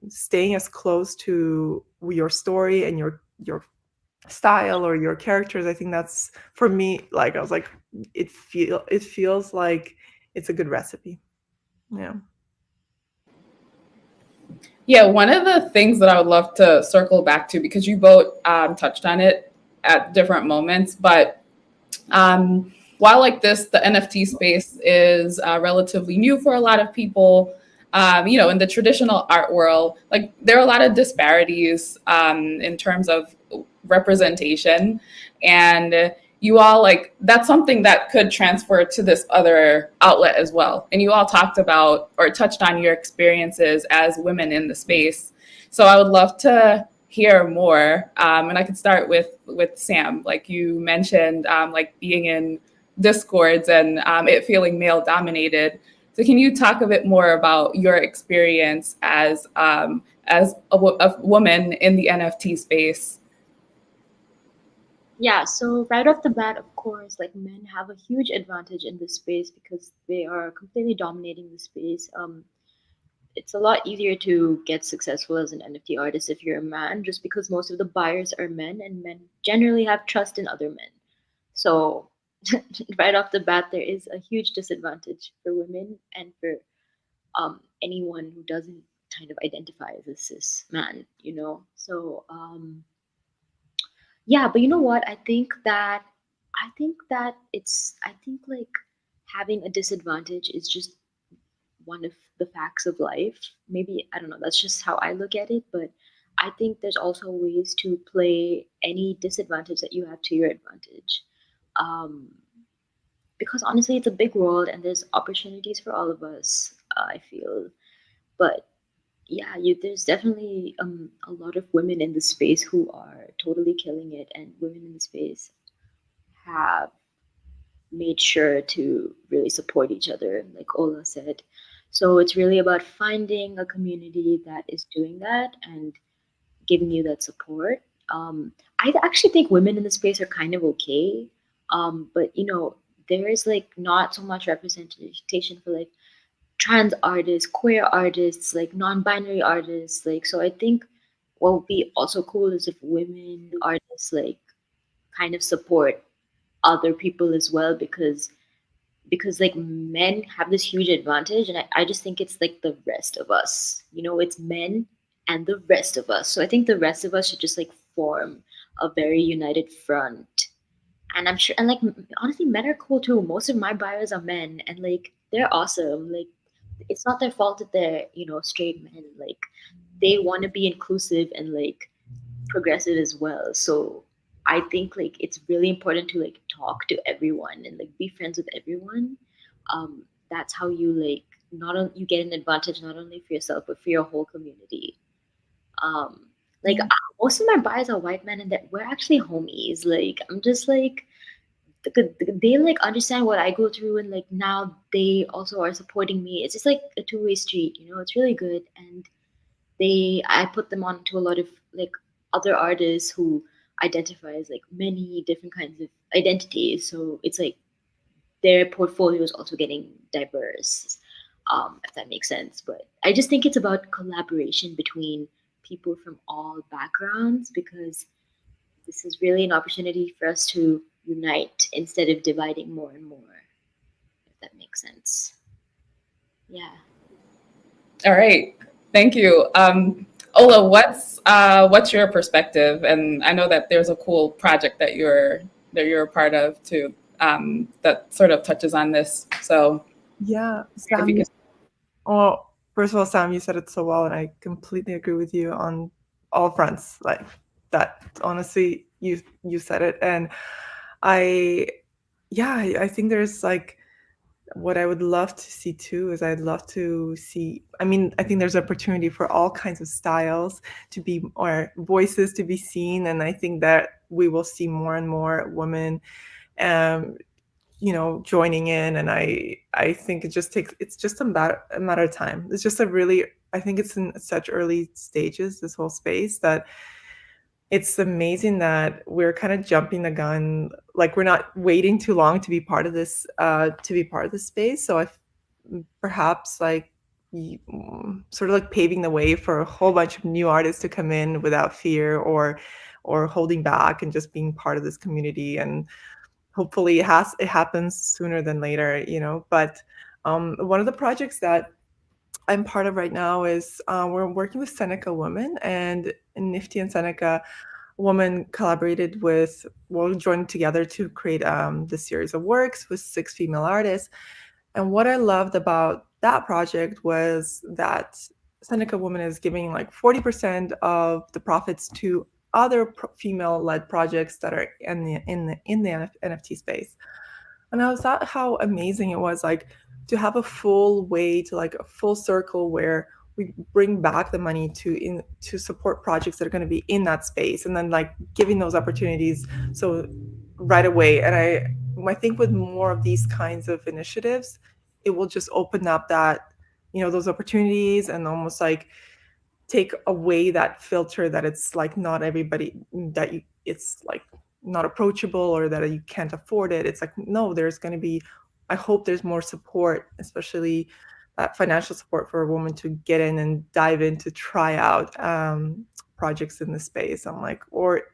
C: staying as close to your story and your style or your characters, I think that's, for me, like, I was like, it feels like it's a good recipe. Yeah.
A: Yeah, one of the things that I would love to circle back to, because you both touched on it at different moments, but while like this, the NFT space is relatively new for a lot of people. In the traditional art world, like there are a lot of disparities in terms of representation, and you all like that's something that could transfer to this other outlet as well. And you all talked about or touched on your experiences as women in the space. So I would love to hear more. And I could start with Sam. Like you mentioned, like being in discords and it feeling male dominated. So can you talk a bit more about your experience as a woman in the NFT space?
B: Yeah, so right off the bat, of course, like men have a huge advantage in this space because they are completely dominating the space. it's a lot easier to get successful as an NFT artist if you're a man, just because most of the buyers are men, and men generally have trust in other men. So, right off the bat, there is a huge disadvantage for women and for anyone who doesn't kind of identify as a cis man, you know? So, yeah, but you know what? I think like having a disadvantage is just one of the facts of life. Maybe I don't know, that's just how I look at it, but I think there's also ways to play any disadvantage that you have to your advantage. Um, because honestly, it's a big world and there's opportunities for all of us, I feel. But yeah, there's definitely a lot of women in the space who are totally killing it, and women in the space have made sure to really support each other, like Ola said. So it's really about finding a community that is doing that and giving you that support. I actually think women in the space are kind of okay, but you know, there is like not so much representation for like trans artists, queer artists, like non-binary artists. Like, so I think what would be also cool is if women artists like kind of support other people as well, because like men have this huge advantage, and I just think it's like the rest of us, you know, it's men and the rest of us. So I think the rest of us should just like form a very united front. And I'm sure, and like honestly, men are cool too. Most of my buyers are men, and like they're awesome. Like it's not their fault that they're, you know, straight men. Like they want to be inclusive and like progressive as well. So I think like it's really important to like talk to everyone and like be friends with everyone. That's how you like not only you get an advantage not only for yourself but for your whole community. Um, like most of my buyers are white men, and that we're actually homies. Like I'm just like they like understand what I go through, and like now they also are supporting me. It's just like a two-way street, you know. It's really good, and I put them on to a lot of like other artists who identify as like many different kinds of identities. So it's like their portfolio is also getting diverse, if that makes sense. But I just think it's about collaboration between people from all backgrounds, because this is really an opportunity for us to unite instead of dividing more and more, if that makes sense. Yeah.
A: All right. Thank you. Ola, what's your perspective? And I know that there's a cool project that you're a part of too, that sort of touches on this. So
C: Yeah,
A: if you
C: Sam.
A: can.
C: Well, first of all, Sam, you said it so well, and I completely agree with you on all fronts. Like that, honestly, you said it, and I, yeah, I think there's like what I would love to see too is I'd love to see. I mean, I think there's opportunity for all kinds of styles to be or voices to be seen, and I think that we will see more and more women um, joining in, and I think it's just a matter of time. It's just a really, I think it's in such early stages, this whole space, that it's amazing that we're kind of jumping the gun, like we're not waiting too long to be part of this space. So I perhaps like sort of like paving the way for a whole bunch of new artists to come in without fear or holding back, and just being part of this community. And hopefully it happens sooner than later, but one of the projects that I'm part of right now is we're working with Seneca Women, and Nifty and Seneca Women collaborated with, well, joined together to create this series of works with 6 female artists. And what I loved about that project was that Seneca Woman is giving like 40% of the profits to other female-led projects that are in the NFT space. And I thought how amazing it was, like, to have a full way to like a full circle where we bring back the money to support projects that are going to be in that space, and then like giving those opportunities so right away. And I think with more of these kinds of initiatives, it will just open up that, those opportunities, and almost like take away that filter that it's like not everybody, that it's like not approachable, or that you can't afford it. It's like, no, there's going to be, I hope there's more support, especially financial support for a woman to get in and dive in to try out projects in the space. I'm like,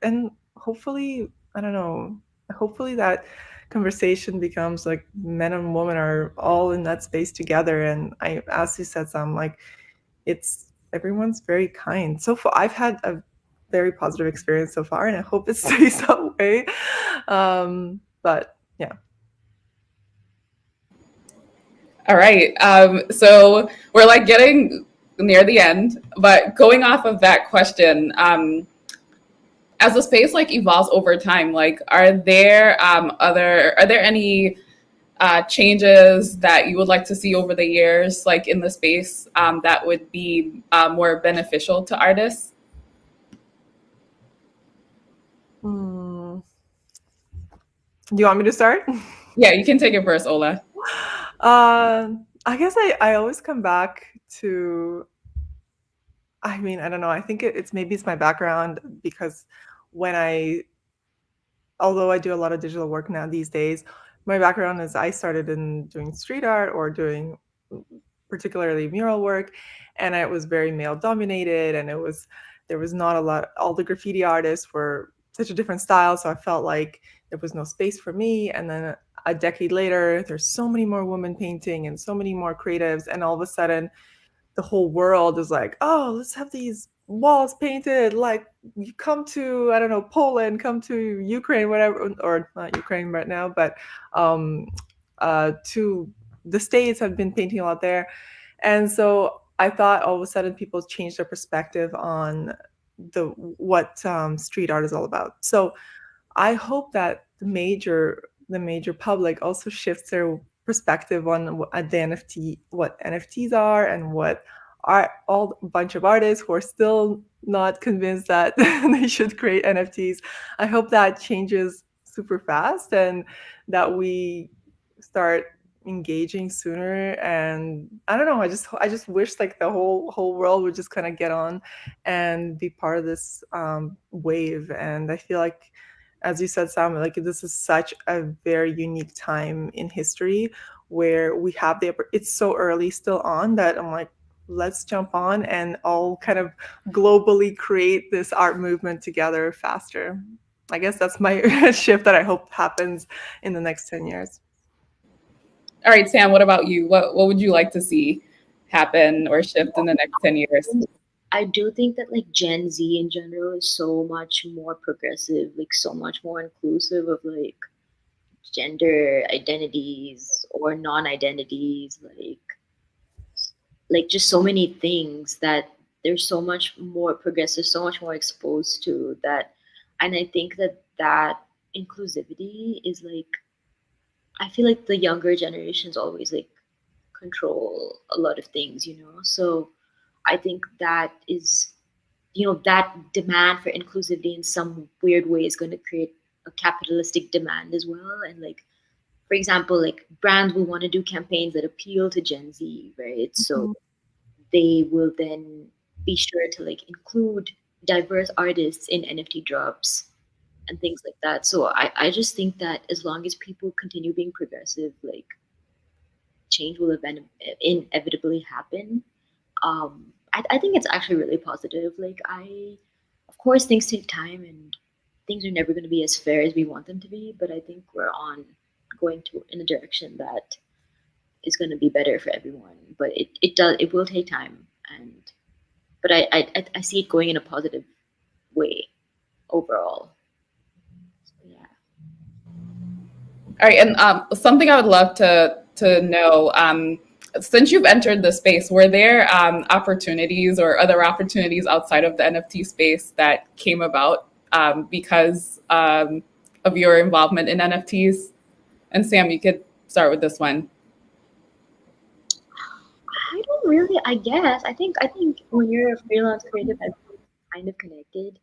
C: and hopefully, I don't know, hopefully that conversation becomes like men and women are all in that space together. And as you said, I'm like, everyone's very kind. So far, I've had a very positive experience so far, and I hope it stays that way. But yeah.
A: All right. So we're like getting near the end, but going off of that question, as the space like evolves over time, like are there any changes that you would like to see over the years, like in the space, that would be more beneficial to artists?
C: Do you want me to start?
A: Yeah, you can take it first, Ola.
C: I guess I always come back to, I mean, I don't know. I think it's maybe it's my background, because although I do a lot of digital work now these days, my background is I started in doing street art or doing particularly mural work, and it was very male dominated, and there was not a lot. All the graffiti artists were such a different style, so I felt like there was no space for me. And then a decade later, there's so many more women painting and so many more creatives, and all of a sudden the whole world is like, oh, let's have these walls painted. Like, you come to, I don't know, Poland, come to Ukraine, whatever, or not Ukraine right now, but to the States. I've been painting a lot there. And so I thought all of a sudden people changed their perspective on what street art is all about. So I hope that the major public also shifts their perspective on what NFTs are, and what are all a bunch of artists who are still not convinced that they should create NFTs. I hope that changes super fast, and that we start engaging sooner. And I don't know, I just wish like the whole world would just kind of get on and be part of this wave. And I feel like, as you said, Sam, like this is such a very unique time in history where we have it's so early still on, that I'm like, let's jump on and all kind of globally create this art movement together faster. I guess that's my shift that I hope happens in the next 10 years.
A: All right, Sam, what about you? What would you like to see happen or shift in the next 10 years?
B: I do think that like Gen Z in general is so much more progressive, like so much more inclusive of like gender identities or non-identities, like just so many things that they're so much more progressive, so much more exposed to that. And I think that that inclusivity is like, I feel like the younger generations always like control a lot of things, you know? So I think that is, you know, that demand for inclusivity in some weird way is going to create a capitalistic demand as well. And like, for example, like brands will want to do campaigns that appeal to Gen Z, right? So they will then be sure to like include diverse artists in NFT drops and things like that. So I just think that as long as people continue being progressive, like change will inevitably happen. I think it's actually really positive. Like of course, things take time and things are never going to be as fair as we want them to be. But I think we're going in a direction that is going to be better for everyone. But it will take time, but I see it going in a positive way overall. So, yeah.
A: All right, and something I would love to know, since you've entered the space, were there opportunities or other opportunities outside of the NFT space that came about because of your involvement in NFTs? And Sam, you could start with this one.
B: I don't really. I guess I think when you're a freelance creative, everyone's kind of connected.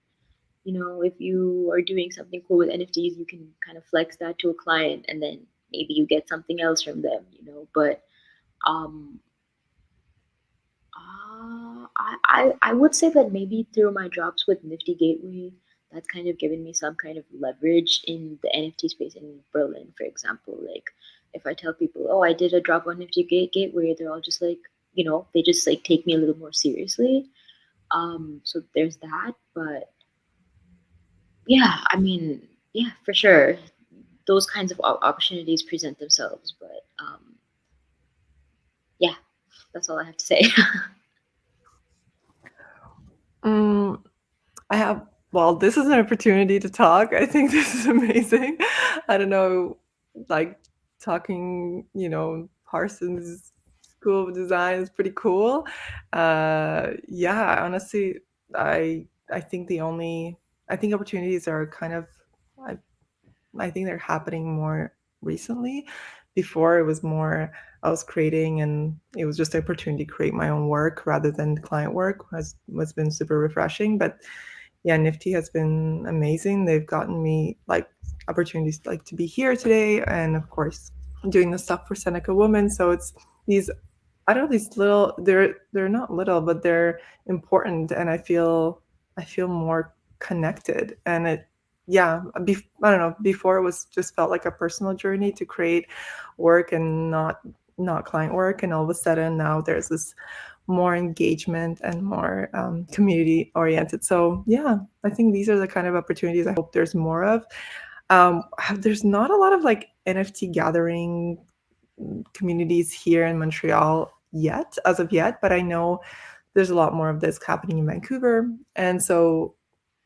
B: You know, if you are doing something cool with NFTs, you can kind of flex that to a client, and then maybe you get something else from them. You know, but um, I would say that maybe through my drops with Nifty Gateway, that's kind of given me some kind of leverage in the NFT space in Berlin, for example. Like, if I tell people, oh, I did a drop on Gateway, they're all just like, they just like take me a little more seriously. So there's that. But yeah, I mean, yeah, for sure, those kinds of opportunities present themselves. But yeah, that's all I have to say.
C: Mm, I have, well, this is an opportunity to talk. I think this is amazing. I don't know, like talking, Parsons School of Design is pretty cool. Yeah, honestly, I think I think opportunities are kind of, I, I think they're happening more recently. Before it was more, I was creating and it was just an opportunity to create my own work rather than client work was been super refreshing. But yeah, Nifty has been amazing. They've gotten me like opportunities like to be here today, and of course doing the stuff for Seneca Women. So it's these, I don't know, these little, they're not little, but they're important, and I feel more connected. And it, yeah, I don't know. Before it was just felt like a personal journey to create work and not client work, and all of a sudden now there's this more engagement and more community oriented. So yeah, I think these are the kind of opportunities I hope there's more of. There's not a lot of like NFT gathering communities here in Montreal yet, as of yet, but I know there's a lot more of this happening in Vancouver, and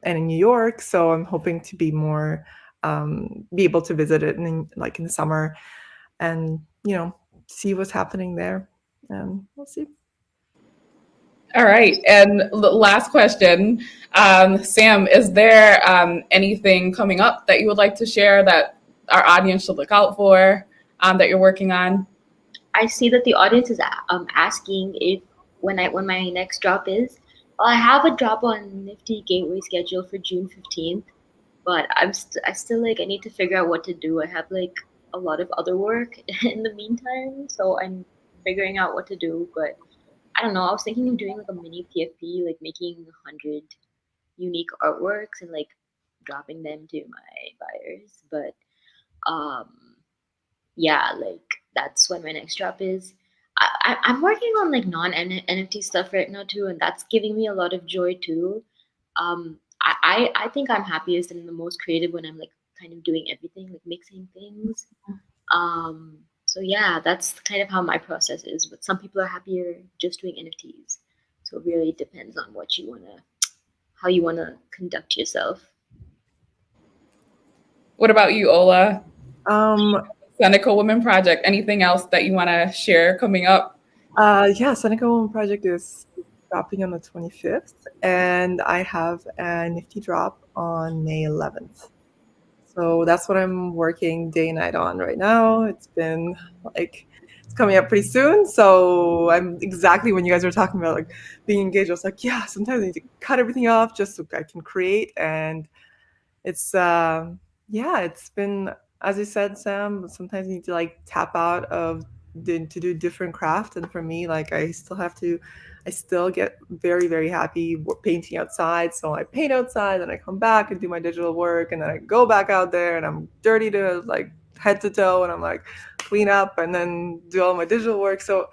C: in New York. So I'm hoping to be more, be able to visit it in the summer, and see what's happening there, and we'll see.
A: All right. And last question, Sam, is there anything coming up that you would like to share that our audience should look out for, that you're working on?
B: I see that the audience is asking if when my next drop is. Well, I have a drop on Nifty Gateway scheduled for June 15th, but I still like I need to figure out what to do. I have like a lot of other work in the meantime, so I'm figuring out what to do. But I don't know. I was thinking of doing like a mini PFP, like making 100 unique artworks and like dropping them to my buyers. But um, yeah, like that's when my next drop is. I'm working on like non NFT stuff right now too, and that's giving me a lot of joy too. I think I'm happiest and the most creative when I'm like kind of doing everything, like mixing things. So yeah, that's kind of how my process is. But some people are happier just doing NFTs. So it really depends on what you wanna, how you wanna conduct yourself.
A: What about you, Ola?
C: Um,
A: Seneca Women Project. Anything else that you want to share coming up?
C: yeah, Seneca Woman Project is dropping on the 25th, and I have a Nifty drop on May 11th. So that's what I'm working day and night on right now. It's been like, it's coming up pretty soon. So I'm exactly when you guys were talking about like being engaged, I was like, yeah, sometimes I need to cut everything off just so I can create. And it's yeah, it's been, as you said, Sam, sometimes you need to like tap out of to do different craft. And for me, like I still get very, very happy painting outside. So I paint outside and I come back and do my digital work, and then I go back out there and I'm dirty to like head to toe, and I'm like clean up and then do all my digital work. So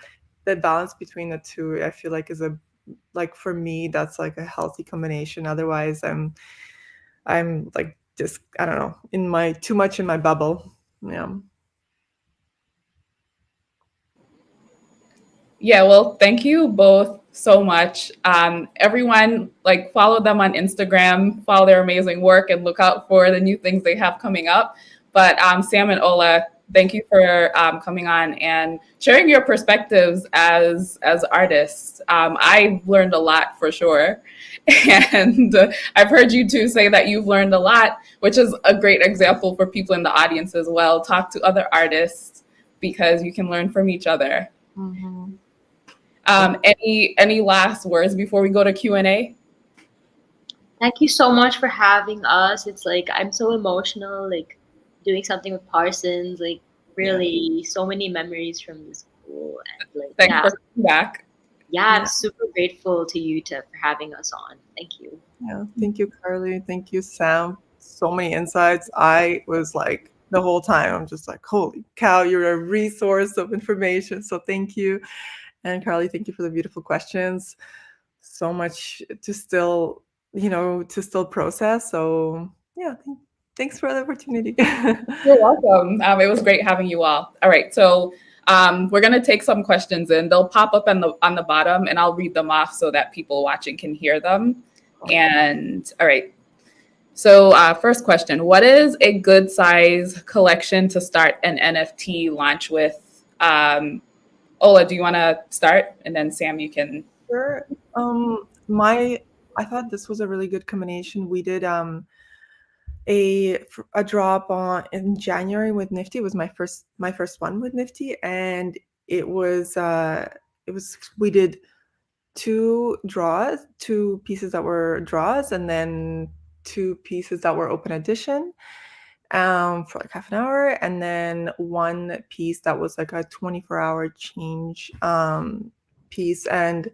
C: the balance between the two, I feel like is a, like for me, that's like a healthy combination. Otherwise I'm like just, I don't know, in my too much in my bubble. Yeah.
A: Yeah, well, thank you both so much. Everyone, like, follow them on Instagram, follow their amazing work, and look out for the new things they have coming up. But Sam and Ola, thank you for coming on and sharing your perspectives as artists. I've learned a lot for sure, and I've heard you two say that you've learned a lot, which is a great example for people in the audience as well. Talk to other artists because you can learn from each other.
C: Mm-hmm.
A: Any last words before we go to Q&A?
B: Thank you so much for having us. It's like I'm so emotional, like doing something with Parsons, like
C: Yeah.
B: really so many memories from the school, and like
A: Thanks for coming back.
B: yeah, I'm
C: Yeah.
B: super grateful to you for having us on. Thank you.
C: Yeah. Thank you, Carly. Thank you, Sam. So many insights. I was like the whole time, I'm just like, holy cow, you're a resource of information. So thank you. And Carly, thank you for the beautiful questions. So much to still, to still process. So yeah, thanks for the opportunity.
A: You're welcome. It was great having you all. All right, so we're gonna take some questions in. They'll pop up on the bottom, and I'll read them off so that people watching can hear them. And all right, so first question: what is a good size collection to start an NFT launch with? Ola, do you want to start, and then Sam, you can.
C: Sure. I thought this was a really good combination. We did a drop on in January with Nifty. It was my first one with Nifty, and it was we did two pieces that were draws, and then two pieces that were open edition, for like half an hour, and then one piece that was like a 24-hour change piece. And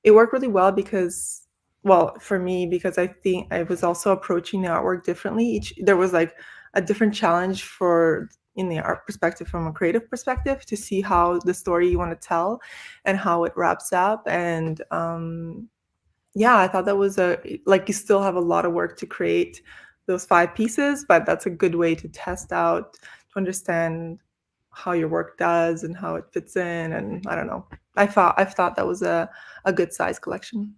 C: it worked really well because, well, for me, because I think I was also approaching the artwork differently. There was like a different challenge for in the art perspective, from a creative perspective, to see how the story you want to tell and how it wraps up. And yeah, I thought that was you still have a lot of work to create those 5 pieces, but that's a good way to test out, to understand how your work does and how it fits in. And I don't know, I've thought that was a good size collection.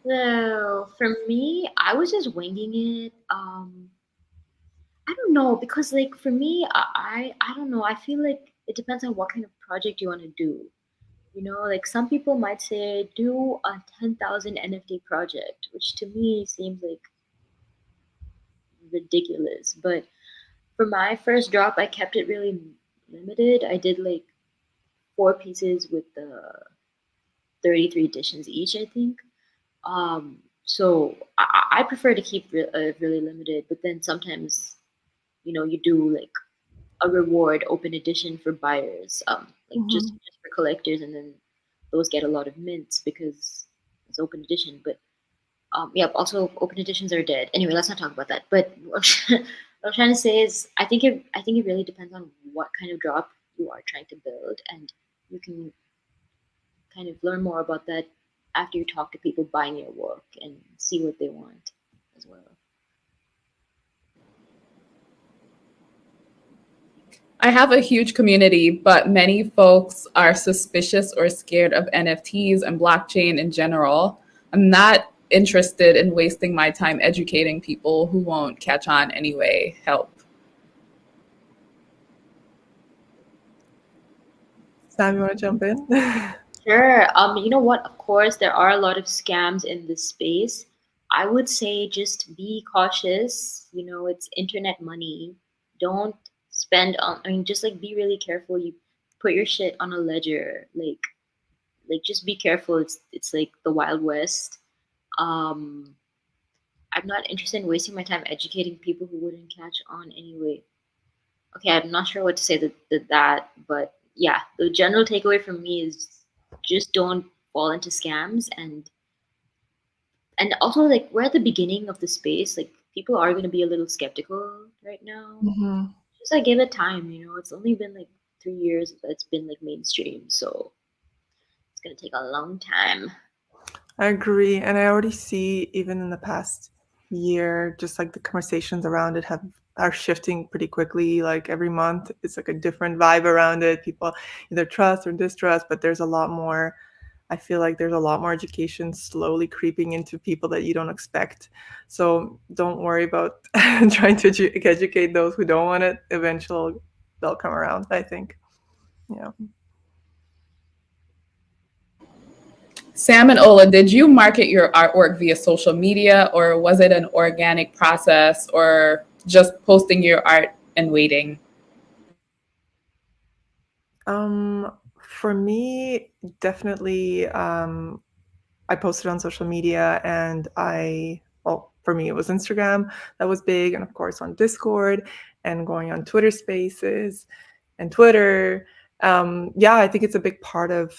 B: So for me, I was just winging it. I don't know, because like for me, I don't know. I feel like it depends on what kind of project you want to do. You know, like some people might say do a 10,000 NFT project, which to me seems like ridiculous. But for my first drop, I kept it really limited. I did like 4 pieces with the 33 editions each, I think. So I prefer to keep really limited, but then sometimes, you do like a reward open edition for buyers, like just for collectors, and then those get a lot of mints because it's open edition. But yeah, also open editions are dead. Anyway, let's not talk about that. But what I'm trying to say is, I think it really depends on what kind of drop you are trying to build, and you can kind of learn more about that after you talk to people buying your work and see what they want as well.
A: I have a huge community, but many folks are suspicious or scared of NFTs and blockchain in general. I'm not interested in wasting my time educating people who won't catch on anyway. Help.
C: Sam, you want to jump in?
B: Sure. You know what? Of course, there are a lot of scams in this space. I would say just be cautious. You know, it's internet money. Don't spend on, I mean, just like be really careful. You put your shit on a ledger. Like just be careful. It's like the Wild West. Um, I'm not interested in wasting my time educating people who wouldn't catch on anyway. Okay, I'm not sure what to say that, but yeah, the general takeaway from me is just don't fall into scams, and also like we're at the beginning of the space, like people are going to be a little skeptical right now.
C: Mhm.
B: Just like give it time, it's only been like 3 years that it's been like mainstream, so it's going to take a long time.
C: I agree. And I already see, even in the past year, just like the conversations around it are shifting pretty quickly. Like every month, it's like a different vibe around it. People either trust or distrust, but there's a lot more. I feel like there's a lot more education slowly creeping into people that you don't expect. So don't worry about trying to educate those who don't want it. Eventually, they'll come around, I think. Yeah.
A: Sam and Ola, did you market your artwork via social media, or was it an organic process, or just posting your art and waiting?
C: For me, definitely, I posted on social media, and well, for me, it was Instagram that was big, and of course on Discord, and going on Twitter Spaces and Twitter. Yeah, I think it's a big part of,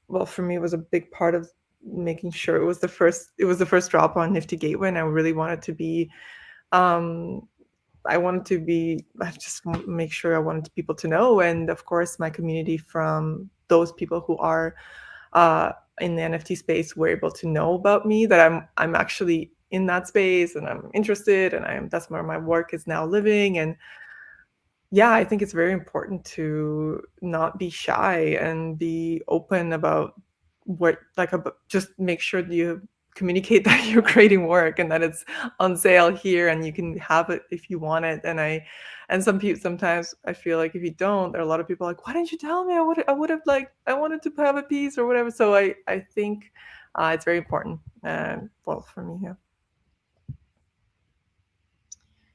C: well, for me, it was a big part of making sure it was the first drop on Nifty Gateway, and I really wanted to be, um, I wanted to I just make sure I wanted people to know. And of course, my community from those people who are in the NFT space were able to know about me, that I'm actually in that space and I'm interested, and that's where my work is now living. And yeah, I think it's very important to not be shy and be open about just make sure that you communicate that you're creating work and that it's on sale here and you can have it if you want it. And sometimes I feel like if you don't, there are a lot of people like, why didn't you tell me? I would have, like, I wanted to have a piece or whatever. So I think it's very important. Well, for me, yeah.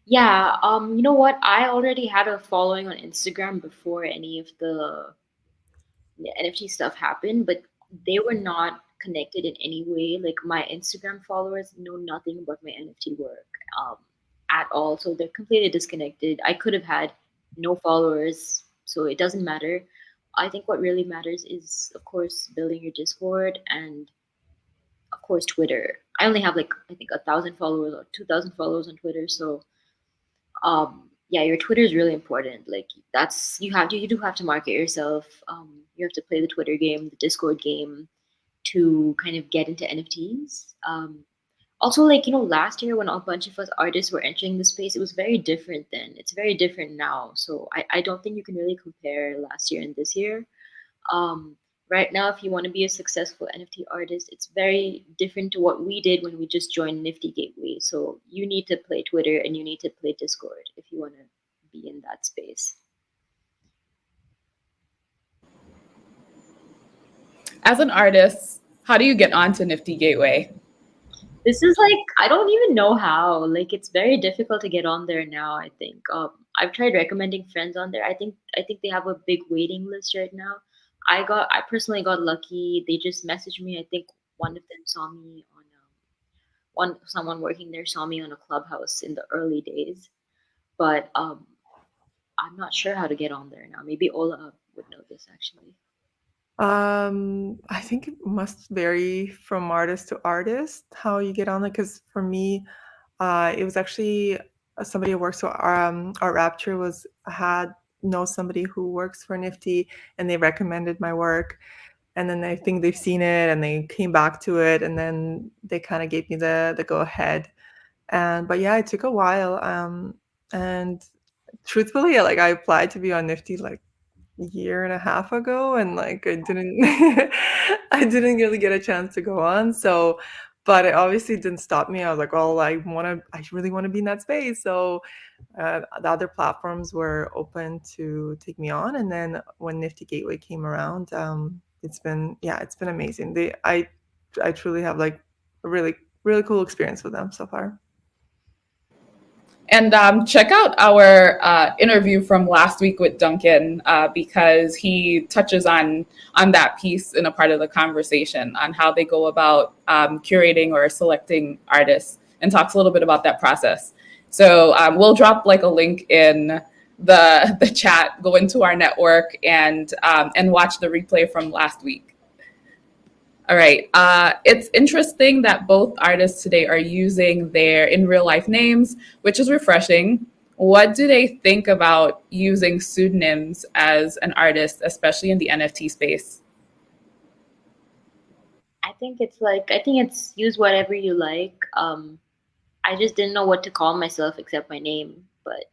B: Yeah, you know what? I already had a following on Instagram before any of the NFT stuff happened, but they were not connected in any way. Like my Instagram followers know nothing about my NFT work um, at all, so they're completely disconnected. I could have had no followers, so it doesn't matter. I think what really matters is, of course, building your Discord and, of course, Twitter. I only have like I think 1,000 followers or 2,000 followers on Twitter, so yeah, your Twitter is really important. Like that's you do have to market yourself. You have to play the Twitter game, the Discord game, to kind of get into NFTs. Also, like, last year when a bunch of us artists were entering the space, it was very different then. It's very different now. So I don't think you can really compare last year and this year. Um, right now, if you want to be a successful NFT artist, it's very different to what we did when we just joined Nifty Gateway. So you need to play Twitter and you need to play Discord if you want to be in that space.
A: As an artist, how do you get onto Nifty Gateway?
B: This is like, I don't even know how. Like it's very difficult to get on there now, I think. I've tried recommending friends on there. I think they have a big waiting list right now. I personally got lucky. They just messaged me. I think one of them saw me on someone working there saw me on a clubhouse in the early days. But I'm not sure how to get on there now. Maybe Ola would know this actually.
C: I think it must vary from artist to artist how you get on it. Because for me, it was actually somebody who works. So our Rapture had knows somebody who works for Nifty, and they recommended my work. And then I think they've seen it and they came back to it, and then they kind of gave me the go ahead. But yeah, it took a while. And truthfully, like, I applied to be on Nifty like year and a half ago, and like I didn't I didn't really get a chance to go on. So but it obviously didn't stop me. I was like, well, I really want to be in that space. So the other platforms were open to take me on, and then when Nifty Gateway came around, it's been amazing. I truly have like a really, really cool experience with them so far.
A: And check out our interview from last week with Duncan because he touches on that piece in a part of the conversation on how they go about curating or selecting artists, and talks a little bit about that process. So we'll drop like a link in the chat. Go into our network and watch the replay from last week. All right. It's interesting that both artists today are using their in real life names, which is refreshing. What do they think about using pseudonyms as an artist, especially in the NFT space?
B: I think it's use whatever you like. I just didn't know what to call myself except my name. But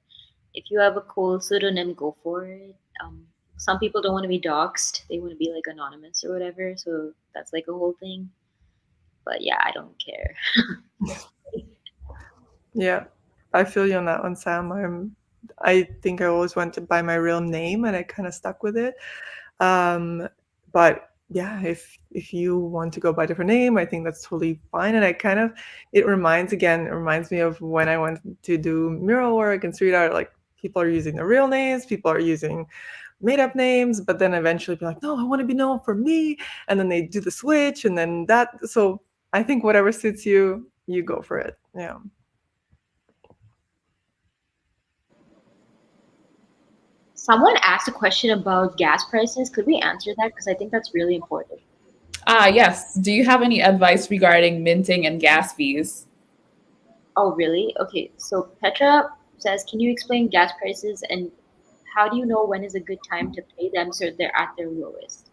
B: if you have a cool pseudonym, go for it. Some people don't want to be doxxed; they want to be like anonymous or whatever. So that's like a whole thing. But yeah, I don't care.
C: Yeah, I feel you on that one, Sam. I think I always went to by my real name, and I kind of stuck with it. But yeah, if you want to go by a different name, I think that's totally fine. And it reminds me of when I went to do mural work and street art. Like, people are using their real names, people are using made up names, but then eventually be like, no, I want to be known for me. And then they do the switch, and then so I think whatever suits you, you go for it. Yeah.
B: Someone asked a question about gas prices. Could we answer that? Because I think that's really important.
A: Yes. Do you have any advice regarding minting and gas fees?
B: Oh, really? Okay. So Petra, says, can you explain gas prices and how do you know when is a good time to pay them so they're at their lowest?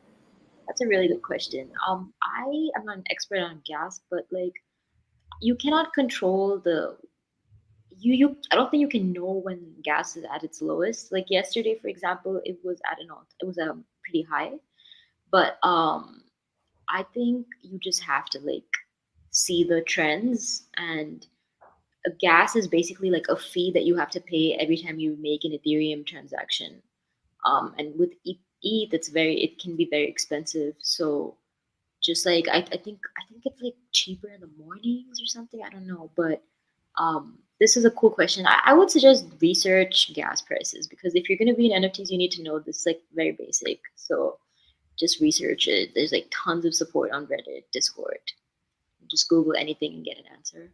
B: That's a really good question. I am not an expert on gas, but like you cannot control the you I don't think you can know when gas is at its lowest. Like yesterday, for example, it was at an alt, it was pretty high, but I think you just have to like see the trends, and a gas is basically like a fee that you have to pay every time you make an Ethereum transaction. And with ETH, it can be very expensive. So just like I think it's like cheaper in the mornings or something. I don't know, but this is a cool question. I would suggest research gas prices because if you're going to be in NFTs, you need to know this like very basic. So just research it. There's like tons of support on Reddit, Discord. Just Google anything and get an answer.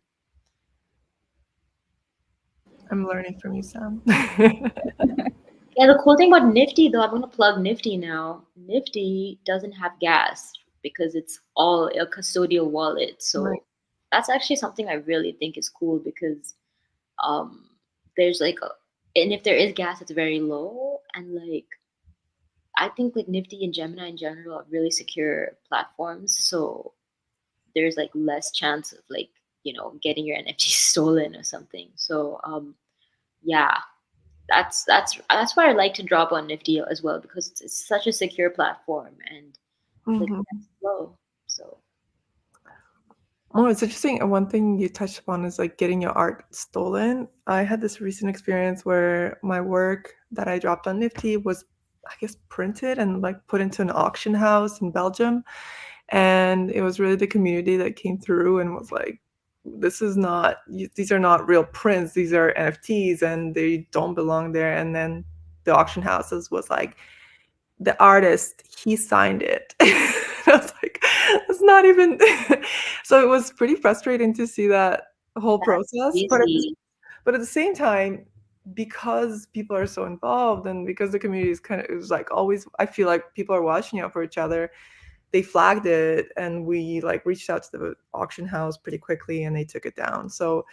C: I'm learning from you, Sam.
B: Yeah, the cool thing about Nifty though, I'm gonna plug Nifty now. Nifty doesn't have gas because it's all a custodial wallet.
C: Right.
B: So that's actually something I really think is cool because um there's like and if there is gas, it's very low, and like I think like Nifty and Gemini in general are really secure platforms. So there's like less chance of like, getting your NFT stolen or something. So yeah, that's why I like to drop on Nifty as well because it's such a secure platform and like
C: Mhm.
B: that's low. So
C: Oh, it's interesting. And one thing you touched upon is like getting your art stolen. I had this recent experience where my work that I dropped on Nifty was, I guess, printed and like put into an auction house in Belgium. And it was really the community that came through and was like, this is not, these are not real prints, these are NFTs and they don't belong there. And then the auction houses was like, the artist, he signed it. I was like, it's not even. So it was pretty frustrating to see that whole
B: that's
C: process.
B: easy.
C: But at the same time, because people are so involved and because the community is kind of, it was like always, I feel like people are watching out for each other. They flagged it and we like reached out to the auction house pretty quickly and they took it down. So,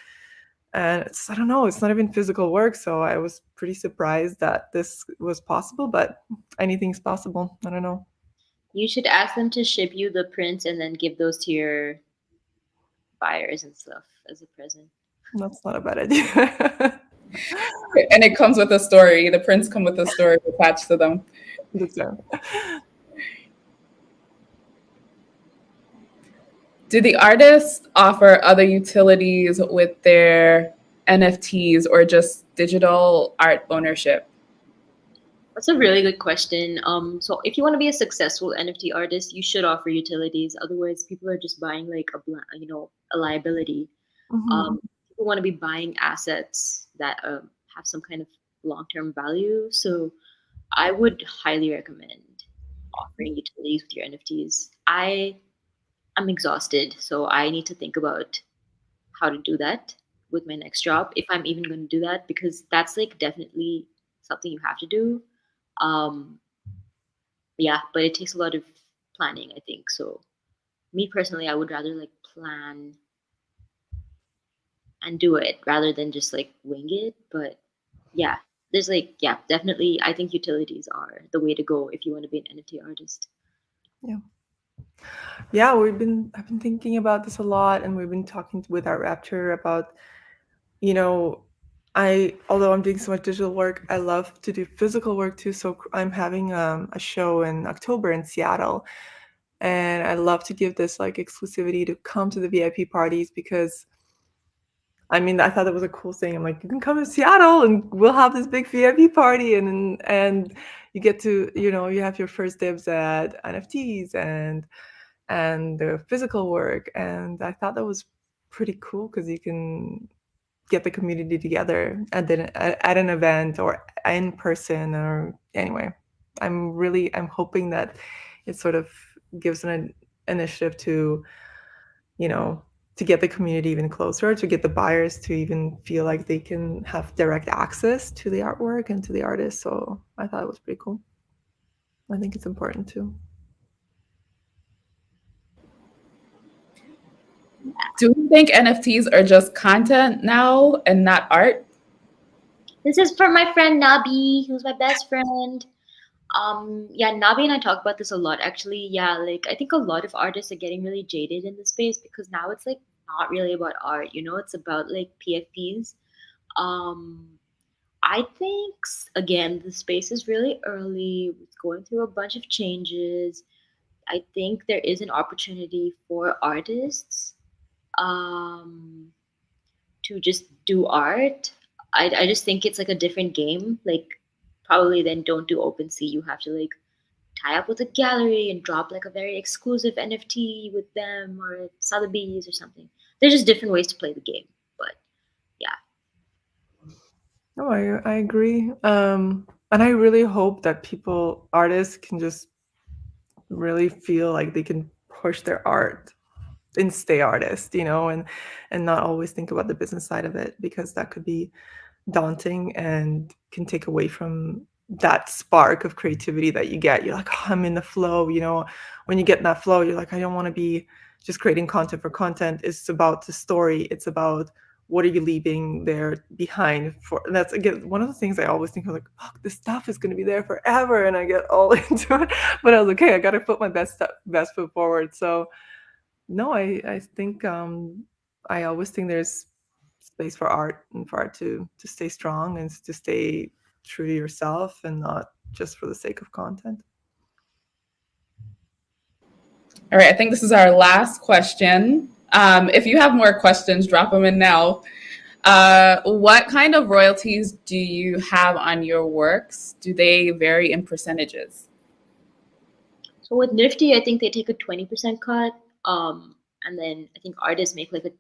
C: and it's, I don't know, it's not even physical work. So I was pretty surprised that this was possible, but anything's possible. I don't know.
B: You should ask them to ship you the prints and then give those to your buyers and stuff as a present.
C: That's not a bad idea.
A: And it comes with a story. The prints come with a story attached to them.
C: That's it.
A: Do the artists offer other utilities with their NFTs or just digital art ownership?
B: That's a really good question. So if you want to be a successful NFT artist, you should offer utilities. Otherwise, people are just buying like a liability.
C: Mhm.
B: People want to be buying assets that have some kind of long-term value. So I would highly recommend offering utilities with your NFTs. I'm exhausted, so I need to think about how to do that with my next job if I'm even going to do that because that's like definitely something you have to do. Um, yeah, but it takes a lot of planning, I think. So me personally, I would rather like plan and do it rather than just like wing it. But yeah, there's like yeah, definitely. I think utilities are the way to go if you want to be an NFT artist.
C: Yeah. Yeah, I've been thinking about this a lot and we've been talking with our raptor about, you know, although I'm doing so much digital work, I love to do physical work too. So I'm having a show in October in Seattle, and I love to give this like exclusivity to come to the VIP parties because I mean, I thought that was a cool thing. I'm like, you can come to Seattle and we'll have this big VIP party and you get to, you have your first dibs at NFTs and the physical work. And I thought that was pretty cool because you can get the community together at an event or in person or anyway. I'm hoping that it sort of gives an initiative to, you know, to get the community even closer, to get the buyers to even feel like they can have direct access to the artwork and to the artist. So I thought it was pretty cool. I think it's important too.
A: Do you think NFTs are just content now and not art?
B: This is from my friend Nabi, who's my best friend. Yeah, Nabi and I talk about this a lot actually. Yeah, like I think a lot of artists are getting really jaded in this space because now it's like not really about art, it's about like PFPs. Um, I think again the space is really early. It's going through a bunch of changes. I think there is an opportunity for artists um, to just do art. I just think it's like a different game. Like probably then don't do OpenSea. You have to like tie up with a gallery and drop like a very exclusive NFT with them or Sotheby's or something. There's just different ways to play the game. But yeah.
C: No, I agree. And I really hope that artists can just really feel like they can push their art and stay artists, and not always think about the business side of it, because that could be daunting and can take away from that spark of creativity that you get. You're like, oh, I'm in the flow. When you get in that flow, you're like, I don't want to be just creating content for content. It's about the story. It's about what are you leaving there behind for. And that's again one of the things I always think of, like, oh, this stuff is going to be there forever, and I get all into it. But I was like, okay, I got to put my best foot forward. So no, I think I always think there's space for art, and for art to stay strong and to stay true to yourself and not just for the sake of content.
A: All right, I think this is our last question. If you have more questions, drop them in now. What kind of royalties do you have on your works? Do they vary in percentages?
B: So with Nifty, I think they take a 20% cut. And then I think artists make like a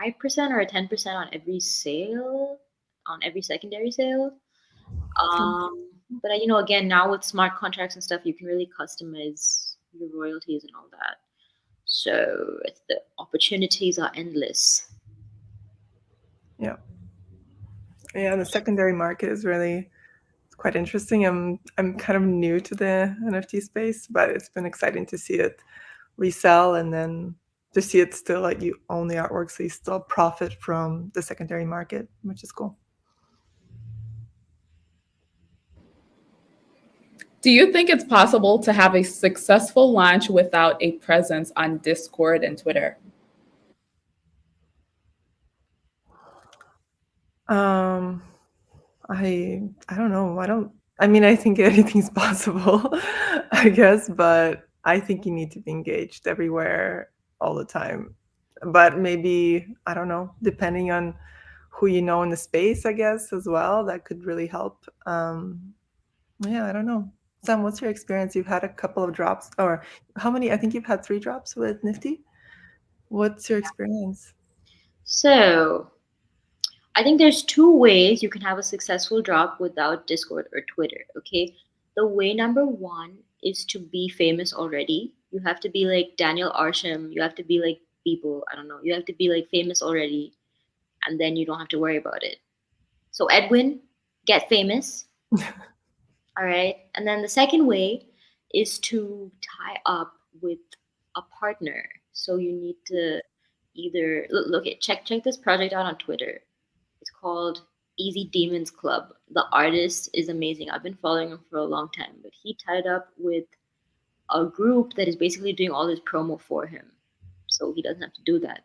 B: 5% or a 10% on every sale, on every secondary sale. But again, now with smart contracts and stuff, you can really customize your royalties and all that. So the opportunities are endless.
C: Yeah. Yeah, the secondary market is really quite interesting. I'm kind of new to the NFT space, but it's been exciting to see it resell, and then to see it still like you own the artwork, so you still profit from the secondary market, which is cool.
A: Do you think it's possible to have a successful launch without a presence on Discord and Twitter?
C: Um, I don't know. I mean, I think anything's possible, I guess, but I think you need to be engaged everywhere all the time. But maybe, I don't know, depending on who you know in the space, I guess, as well, that could really help. Yeah, I don't know. Sam, what's your experience? You've had a couple of drops, or how many? I think you've had 3 drops with Nifty. What's your experience?
B: So I think there's two ways you can have a successful drop without Discord or Twitter. Okay. The way number one is to be famous already. You have to be like Daniel Arsham. You have to be like people. I don't know. You have to be like famous already, and then you don't have to worry about it. So Edwin, get famous. All right. And then the second way is to tie up with a partner. So you need to either look at check this project out on Twitter. It's called Easy Demons Club. The artist is amazing. I've been following him for a long time, but he tied up with a group that is basically doing all his promo for him. So he doesn't have to do that.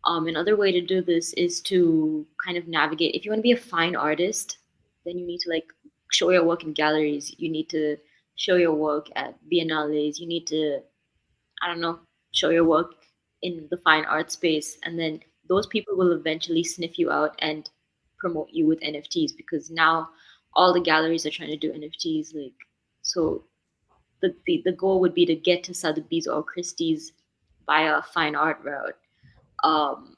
B: Another way to do this is to kind of navigate. If you want to be a fine artist, then you need to like show your work in galleries. You need to show your work at biennales. You need to, I don't know, show your work in the fine art space, and then those people will eventually sniff you out and promote you with NFTs, because now all the galleries are trying to do NFTs. Like, so the goal would be to get to Sotheby's or Christie's via a fine art route. Um,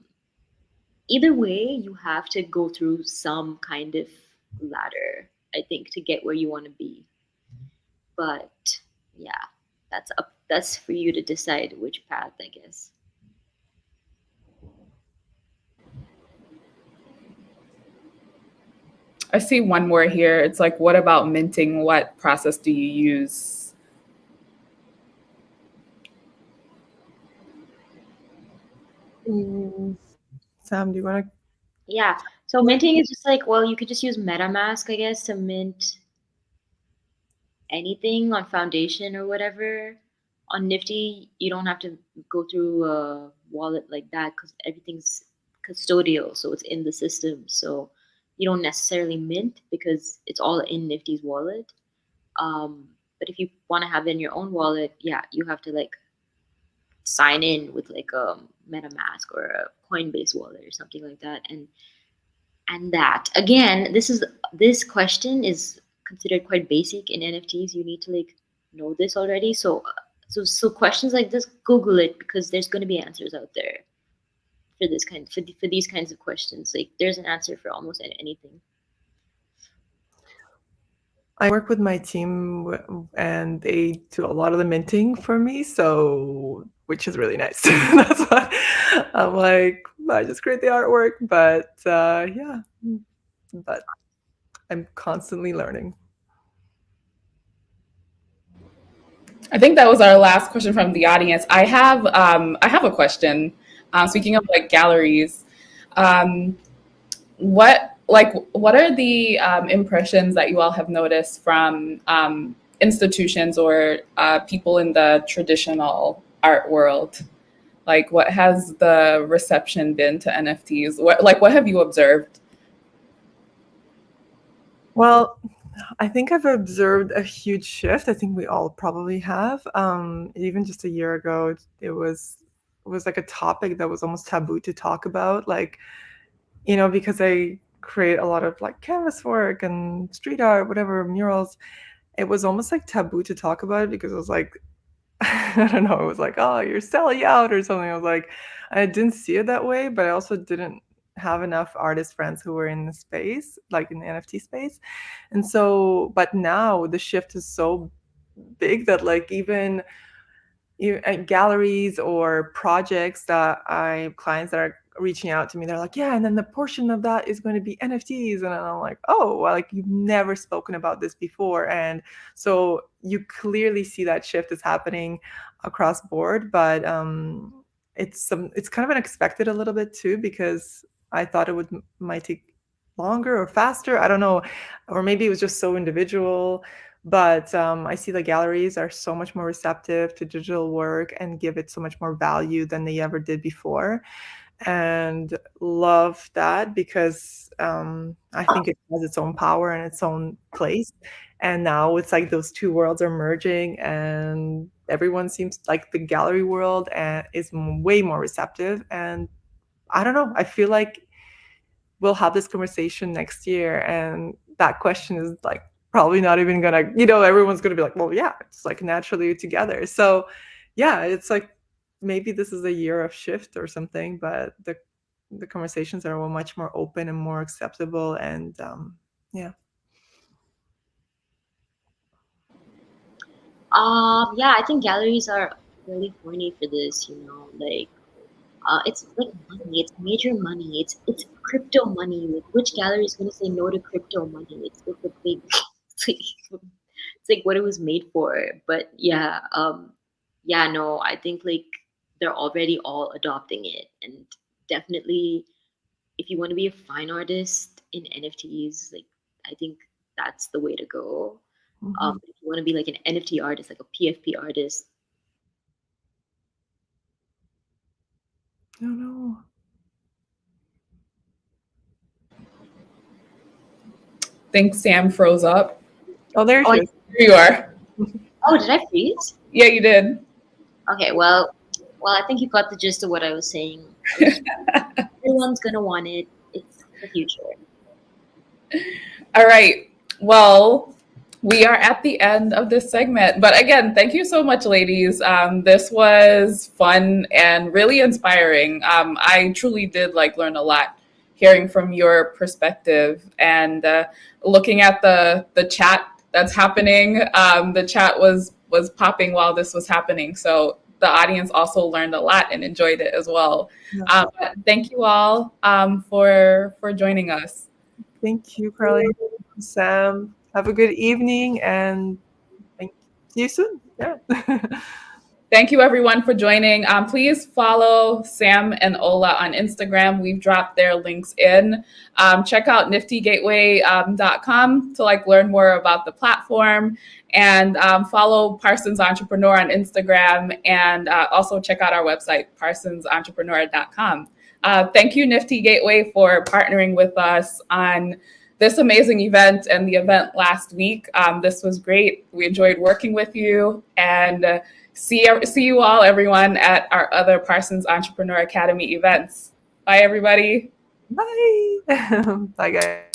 B: Either way, you have to go through some kind of ladder, I think, to get where you want to be. But yeah, that's for you to decide which path, I guess.
A: I see one more here. It's like, what about minting? What process do you use?
C: Sam, do you want to?
B: Yeah. So minting is just like, well, you could just use MetaMask, I guess, to mint anything on Foundation or whatever. On Nifty, you don't have to go through a wallet like that because everything's custodial, so it's in the system. So you don't necessarily mint because it's all in Nifty's wallet. But if you want to have it in your own wallet, yeah, you have to like sign in with like a MetaMask or a Coinbase wallet or something like that, and that again, this question is considered quite basic in NFTs. You need to like know this already. So questions like this, Google it because there's going to be answers out there for this kind for these kinds of questions. Like there's an answer for almost anything.
C: I work with my team and they do a lot of the minting for me, so which is really nice. That's why I'm like, I just create the artwork, but yeah, but I'm constantly learning.
A: I think that was our last question from the audience. I have a question. Speaking of like galleries, um, what are the impressions that you all have noticed from institutions or people in the traditional art world? Like, what has the reception been to NFTs? What have you observed?
C: Well, I think I've observed a huge shift. I think we all probably have. Even just a year ago, it was like a topic that was almost taboo to talk about. Like, because I create a lot of like canvas work and street art, whatever, murals. It was almost like taboo to talk about it because it was like, I don't know, it was like, oh, you're selling out or something. I was like, I didn't see it that way, but I also didn't have enough artist friends who were in the space, like in the NFT space. And so, but now the shift is so big that like even at galleries or projects clients that are reaching out to me, they're like, yeah, and then the portion of that is going to be NFTs. And I'm like, oh, well, like you've never spoken about this before. And so you clearly see that shift is happening across board, but it's kind of unexpected a little bit too, because I thought might take longer or faster. I don't know, or maybe it was just so individual. But I see the galleries are so much more receptive to digital work and give it so much more value than they ever did before. And love that because I think it has its own power and its own place. And now it's like those two worlds are merging, and everyone seems like the gallery world is way more receptive. And I don't know, I feel like we'll have this conversation next year, and that question is like probably not even gonna, everyone's gonna be like, well, yeah, it's like naturally together. So yeah, it's like maybe this is a year of shift or something, but the conversations are much more open and more acceptable, and yeah.
B: Yeah, I think galleries are really horny for this. Like it's like money. It's major money. It's crypto money. Like which gallery is gonna say no to crypto money? It's like a big. It's like, it's like what it was made for. But yeah, yeah, no, I think like they're already all adopting it, and definitely if you want to be a fine artist in NFTs, like I think that's the way to go. If you want to be like an NFT artist, like a PFP artist.
C: Oh no.
A: I think Sam froze up.
C: Oh, there
B: Oh,
C: she is.
A: Here you are.
B: oh, did I freeze?
A: Yeah, you did.
B: Okay, well, I think you got the gist of what I was saying. Everyone's gonna want it. It's the future.
A: All right. Well, we are at the end of this segment. But again, thank you so much, ladies. This was fun and really inspiring. I truly did learn a lot hearing from your perspective and looking at the chat that's happening. The chat was popping while this was happening. So the audience also learned a lot and enjoyed it as well. But thank you all for joining us.
C: Thank you, Carly. Sam, have a good evening, and thank you soon. Yeah.
A: Thank you, everyone, for joining. Please follow Sam and Ola on Instagram. We've dropped their links in. Check out niftygateway.com to learn more about the platform, and follow Parsons Entrepreneur on Instagram, and also check out our website, parsonsentrepreneur.com. Thank you, Nifty Gateway, for partnering with us on this amazing event and the event last week. This was great. We enjoyed working with you, and see you all, everyone, at our other Parsons Entrepreneur Academy events. Bye, everybody.
C: Bye. Bye, guys.